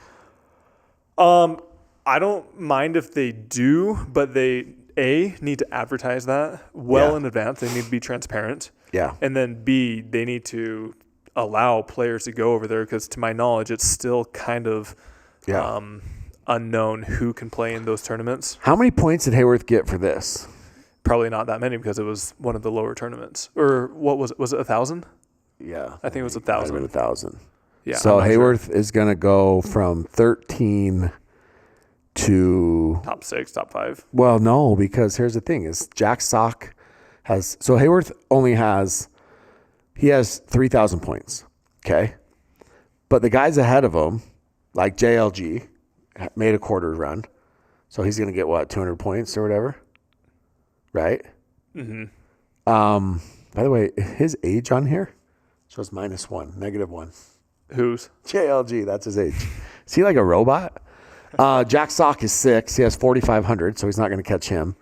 I don't mind if they do, but they need to advertise that in advance. They need to be transparent. Yeah. And then B, they need to allow players to go over there, because to my knowledge, it's still kind of unknown who can play in those tournaments. How many points did Hayworth get for this? Probably not that many, because it was one of the lower tournaments. Or what was it? Was it 1,000? Yeah. I think it was 1,000. 1,000. Yeah. So Hayworth is going to go from 13 to top 6, top 5. Well, no, because here's the thing: is Jack Sock Hayworth only has 3,000 points. Okay, but the guys ahead of him like JLG made a quarter run. So he's going to get, 200 points or whatever? Right? Mm-hmm. By the way, his age on here shows -1, -1. Who's? JLG, that's his age. Is he like a robot? Jack Sock is 6. He has 4,500, so he's not going to catch him.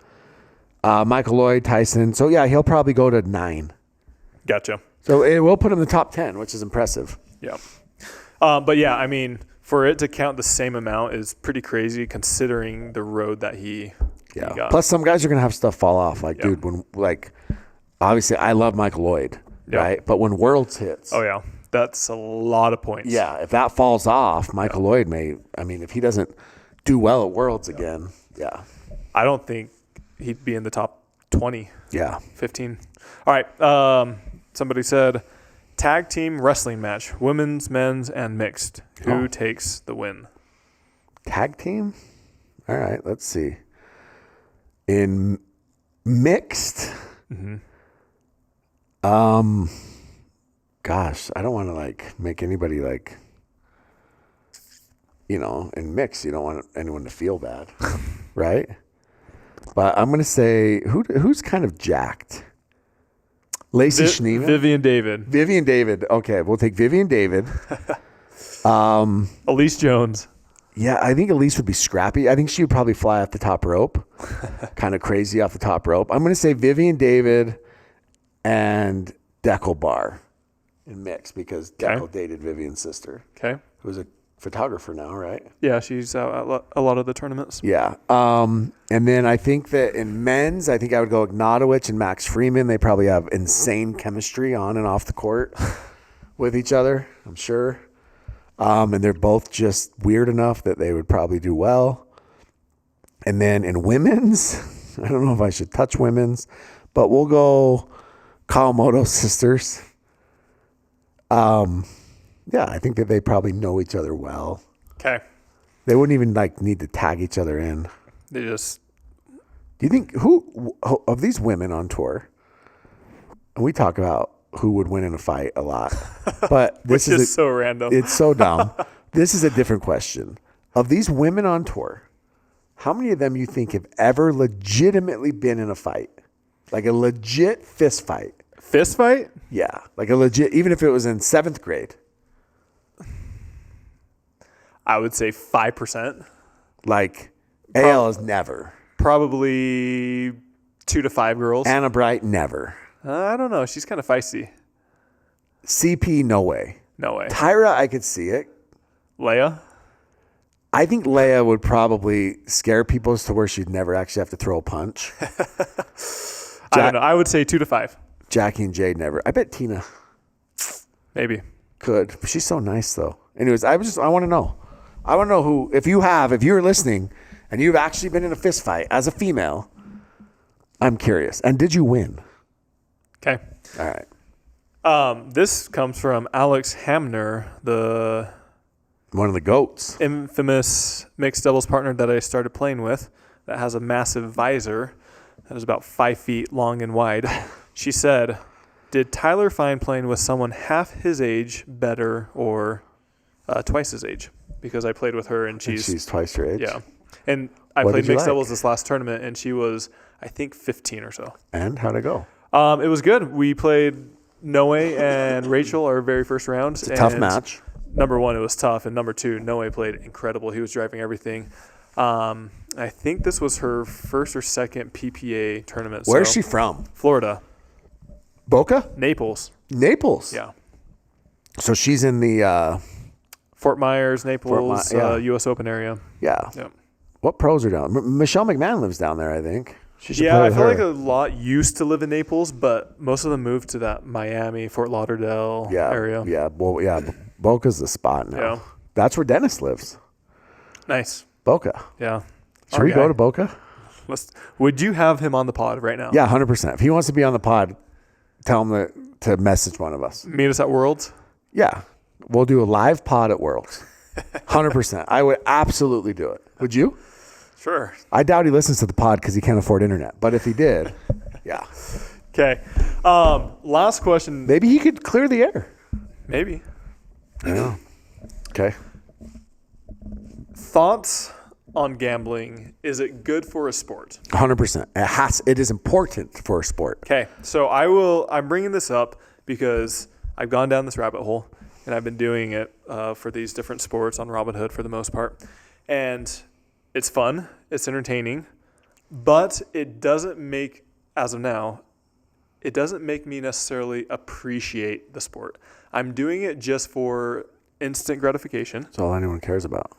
Michael Lloyd, Tyson. So, yeah, he'll probably go to 9. Gotcha. So it will put him in the top 10, which is impressive. Yeah. But, yeah, I mean, for it to count the same amount is pretty crazy considering the road that he got. Plus, some guys are going to have stuff fall off. Like, dude, when, obviously, I love Michael Lloyd, right? But when Worlds hits. Oh, yeah. That's a lot of points. Yeah, if that falls off, Michael Lloyd if he doesn't do well at Worlds again, I don't think he'd be in the top 20. Yeah. 15. All right. Somebody said, tag team wrestling match, women's, men's, and mixed. Who takes the win? Tag team? All right, let's see. In mixed, gosh, I don't want to make anybody in mix, you don't want anyone to feel bad, right? But I'm going to say, who's kind of jacked? Lacey Schneeman? Vivian David. Vivian David. Okay, we'll take Vivian David. Elise Jones. Yeah, I think Elise would be scrappy. I think she would probably fly off the top rope. Kind of crazy off the top rope. I'm going to say Vivian David and Deckel Bar in mix because Deckel dated Vivian's sister. Okay. Who's a photographer now, right? Yeah, she's out at a lot of the tournaments. Yeah. And then I think that in men's, I think I would go Ignatowicz and Max Freeman. They probably have insane chemistry on and off the court with each other, I'm sure. And they're both just weird enough that they would probably do well. And then in women's, I don't know if I should touch women's, but we'll go Kawamoto sisters. Yeah, I think that they probably know each other well. Okay. They wouldn't even need to tag each other in. They just. Do you think who of these women on tour? And we talk about who would win in a fight a lot, but this is so random. It's so dumb. This is a different question. Of these women on tour, how many of them you think have ever legitimately been in a fight, like a legit fist fight? Fist fight? Yeah, like a legit, even if it was in 7th grade. I would say 5%. Like AL is never. Probably 2 to 5 girls. Anna Bright, never. I don't know. She's kind of feisty. CP, no way. No way. Tyra, I could see it. Leia? I think Leia would probably scare people as to where she'd never actually have to throw a punch. I don't know. I would say 2 to 5. Jackie and Jade never. I bet Tina Maybe. could. She's so nice though. Anyways, I want to know. I want to know who, if you're listening and you've actually been in a fist fight as a female, I'm curious. And did you win? Okay. All right. This comes from Alex Hamner, the One of the GOATs. infamous mixed doubles partner that I started playing with that has a massive visor that is about 5 feet long and wide. She said, did Tyler find playing with someone half his age better or twice his age? Because I played with her and she's twice your age? Yeah. And I What played did you mixed like? doubles this last tournament and she was, I think, 15 or so. And how'd it go? It was good. We played Noe and Rachel our very first round. It's a tough match. Number one, it was tough. And number two, Noe played incredible. He was driving everything. I think this was her first or second PPA tournament. Where's she from? Florida. Boca? Naples. Naples. Yeah. So she's in the Fort Myers, Naples, yeah. U.S. Open area. Yeah. Yep. What pros are down? Michelle McMahon lives down there, I think. She should Yeah, play I with feel her. like a lot used to live in Naples, but most of them moved to that Miami, Fort Lauderdale area. Yeah. Well, yeah. Boca's the spot now. Yeah. That's where Dennis lives. Nice. Boca. Yeah. Should we go to Boca? Would you have him on the pod right now? Yeah, 100%. If he wants to be on the pod, tell him to message one of us. Meet us at Worlds? Yeah. We'll do a live pod at Worlds. 100%. I would absolutely do it. Would you? Sure. I doubt he listens to the pod because he can't afford internet. But if he did, yeah. Okay. Last question. Maybe he could clear the air. Maybe. I know. Okay. Thoughts on gambling? Is it good for a sport? 100%. It is important for a sport. Okay, so I'm bringing this up because I've gone down this rabbit hole, and I've been doing it for these different sports on Robinhood for the most part. And it's fun, it's entertaining, but it doesn't make, as of now, it doesn't make me necessarily appreciate the sport. I'm doing it just for instant gratification. That's all anyone cares about.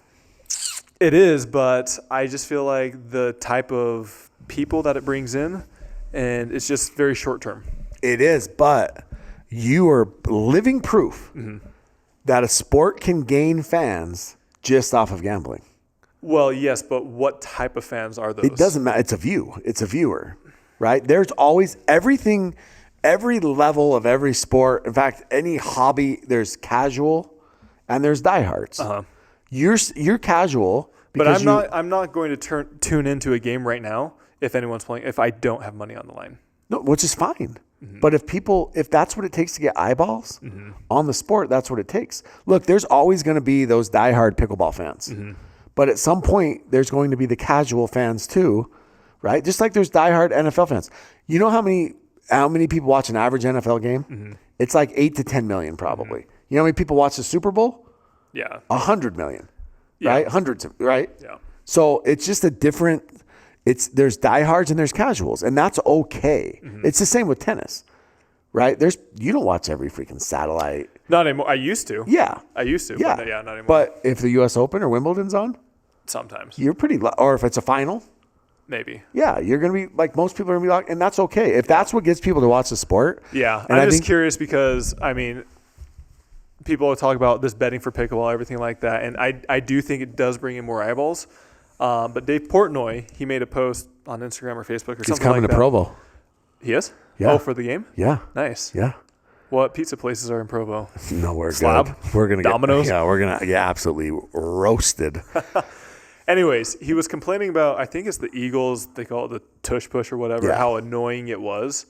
It is, but I just feel like the type of people that it brings in, and it's just very short term. It is, but you are living proof that a sport can gain fans just off of gambling. Well, yes, but what type of fans are those? It doesn't matter. It's a view. It's a viewer, right? There's always everything, every level of every sport. In fact, any hobby, there's casual and there's diehards. You're casual. But I'm not going to tune into a game right now if anyone's playing, if I don't have money on the line. No, which is fine. But if that's what it takes to get eyeballs on the sport, that's what it takes. Look, there's always going to be those diehard pickleball fans. But at some point, there's going to be the casual fans too, right? Just like there's diehard NFL fans. You know how many people watch an average NFL game? It's like 8 to 10 million probably. You know how many people watch the Super Bowl? Yeah. 100 million. Right? Hundreds of, right? Yeah. So it's just there's diehards and there's casuals, and that's okay. It's the same with tennis, right? You don't watch every freaking satellite. Not anymore. I used to. Yeah. I used to. Yeah. But not anymore. But if the U.S. Open or Wimbledon's on, sometimes. you're pretty, or if it's a final, maybe. Yeah, you're going to be, like most people are going to be locked, and that's okay. If that's what gets people to watch the sport. Yeah. I'm just curious because, people talk about this betting for pickleball, everything like that, and I do think it does bring in more eyeballs. But Dave Portnoy, he made a post on Instagram or Facebook or something like that. He's coming to Provo. He is? Yeah. Oh, for the game? Yeah. Nice. Yeah. What pizza places are in Provo? No, we're Slab? good. We're gonna Domino's? We're gonna get absolutely roasted. Anyways, he was complaining about, I think it's the Eagles, they call it the tush push or whatever, how annoying it was,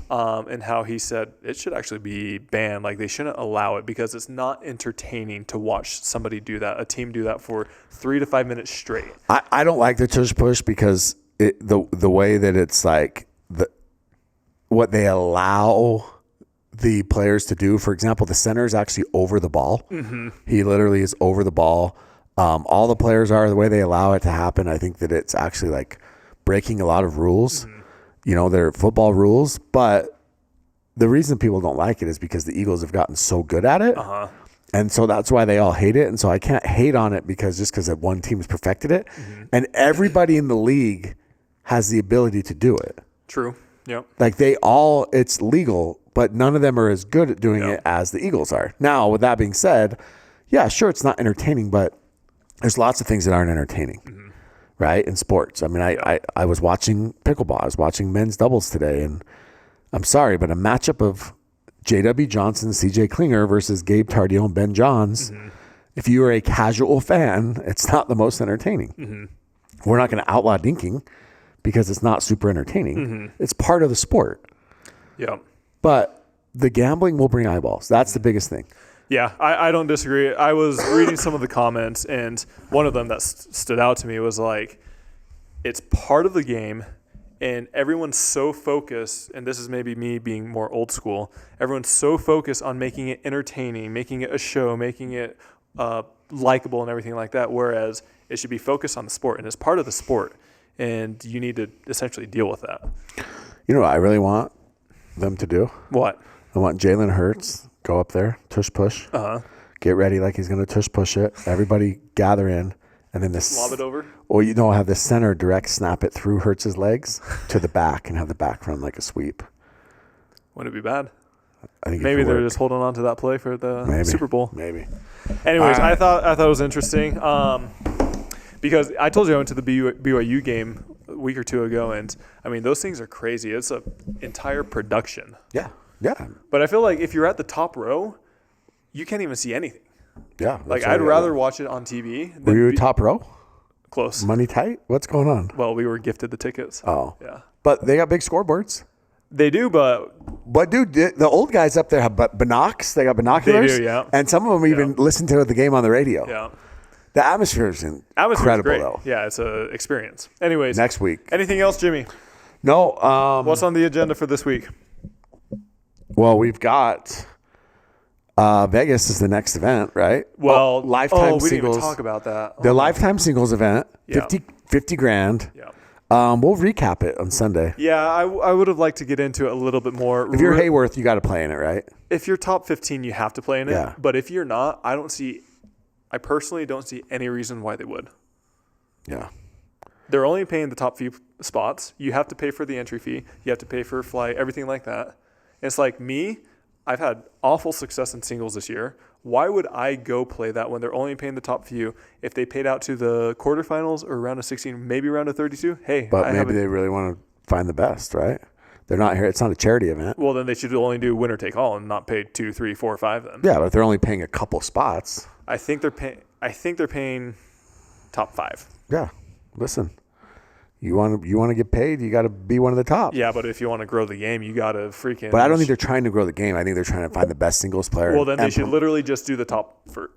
and how he said it should actually be banned. Like, they shouldn't allow it because it's not entertaining to watch somebody do that, a team do that for 3 to 5 minutes straight. I don't like the tush push because the way that it's like what they allow the players to do. For example, the center is actually over the ball. He literally is over the ball. All the players are the way they allow it to happen. I think that it's actually like breaking a lot of rules. They're football rules, but the reason people don't like it is because the Eagles have gotten so good at it. And so that's why they all hate it. And so I can't hate on it because one team has perfected it and everybody in the league has the ability to do it. True. Yep. Like it's legal, but none of them are as good at doing it as the Eagles are. Now, with that being said, yeah, sure, it's not entertaining, but there's lots of things that aren't entertaining, right? In sports. I was watching pickleball. I was watching men's doubles today, and I'm sorry, but a matchup of J.W. Johnson, CJ Klinger versus Gabe Tardeo and Ben Johns, if you are a casual fan, it's not the most entertaining. We're not going to outlaw dinking because it's not super entertaining. It's part of the sport. Yeah. But the gambling will bring eyeballs. That's the biggest thing. Yeah, I don't disagree. I was reading some of the comments, and one of them that stood out to me was like, it's part of the game, and everyone's so focused, and this is maybe me being more old school, everyone's so focused on making it entertaining, making it a show, making it likable and everything like that, whereas it should be focused on the sport, and it's part of the sport, and you need to essentially deal with that. You know what I really want them to do? What? I want Jalen Hurts. Go up there, tush push. Get ready like he's going to tush push it. Everybody gather in. And then lob it over? Or, have the center direct snap it through Hurts' legs to the back and have the back run like a sweep. Wouldn't it be bad? I think maybe they're just holding on to that play for the Super Bowl. Maybe. Anyways, I thought it was interesting because I told you I went to the BYU game a week or two ago, and, those things are crazy. It's an entire production. Yeah. Yeah. But I feel like if you're at the top row, you can't even see anything. Yeah. Like, I'd rather watch it on TV. Were you top row? Close. Money tight? What's going on? Well, we were gifted the tickets. Oh. Yeah. But they got big scoreboards. They do, but dude, the old guys up there have binocs. They got binoculars. They do, yeah. And some of them even listen to the game on the radio. Yeah. The atmosphere is incredible, great. though. Yeah, it's a experience. Anyways, Next week. anything else, Jimmy? No. What's on the agenda for this week? Well, we've got Vegas is the next event, right? Well, lifetime we singles. didn't even talk about that. The lifetime singles event, Yeah. 50 grand. Yeah. We'll recap it on Sunday. Yeah, I would have liked to get into it a little bit more. If you're Hayworth, you got to play in it, right? If you're top 15, you have to play in it. Yeah. But if you're not, I personally don't see any reason why they would. Yeah. They're only paying the top few spots. You have to pay for the entry fee. You have to pay for flight, everything like that. It's like me, I've had awful success in singles this year. Why would I go play that when they're only paying the top few? If they paid out to the quarterfinals or round of 16, maybe round of 32, hey. But maybe they really want to find the best, right? They're not here. It's not a charity event. Well, then they should only do winner take all and not pay 2, 3, 4, 5 then. Yeah, but if they're only paying a couple spots. I think they're paying top 5. Yeah. Listen. You want to get paid, you got to be one of the top. Yeah, but if you want to grow the game, you got to freaking. But I don't think they're trying to grow the game. I think they're trying to find the best singles player. Well, then they should literally just do the top for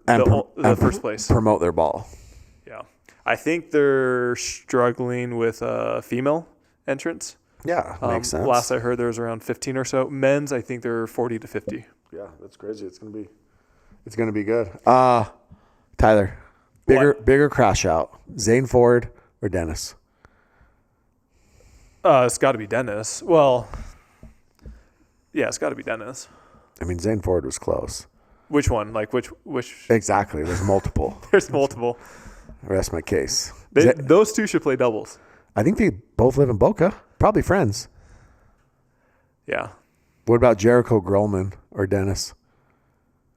first place. Promote their ball. Yeah, I think they're struggling with female entrants. Yeah, makes sense. Last I heard, there was around 15 or so. Men's, I think they're 40 to 50. Yeah, that's crazy. It's gonna be good. Tyler, bigger crash out. Zane Ford or Dennis? It's got to be Dennis. Well, yeah, it's got to be Dennis. I mean, Zane Ford was close. Which one? Like which? Exactly. There's multiple. There's multiple. Rest my case. Those two should play doubles. I think they both live in Boca. Probably friends. Yeah. What about Jericho Grolman or Dennis?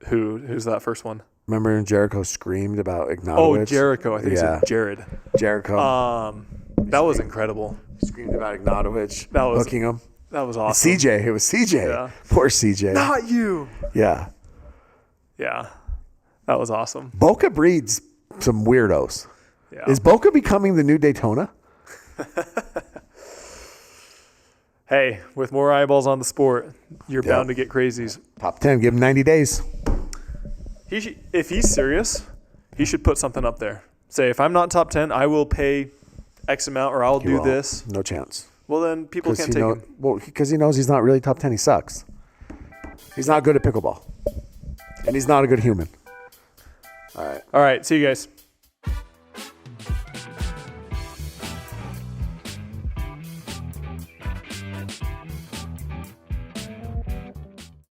Who's that first one? Remember when Jericho screamed about Ignatowicz? Oh, Jericho. I think it's Jared. Jericho. That was incredible. Screamed about Ignatowicz hooking him. That was awesome. CJ. It was CJ. Yeah. Poor CJ. Not you. Yeah. Yeah. That was awesome. Boca breeds some weirdos. Yeah. Is Boca becoming the new Daytona? Hey, with more eyeballs on the sport, you're bound to get crazies. Top 10. Give him 90 days. If he's serious, he should put something up there. Say, if I'm not top 10, I will pay X amount or I'll do this. No chance. Well, then people can't take him. Well, because he knows he's not really top 10. He sucks. He's not good at pickleball. And he's not a good human. All right. All right. See you guys.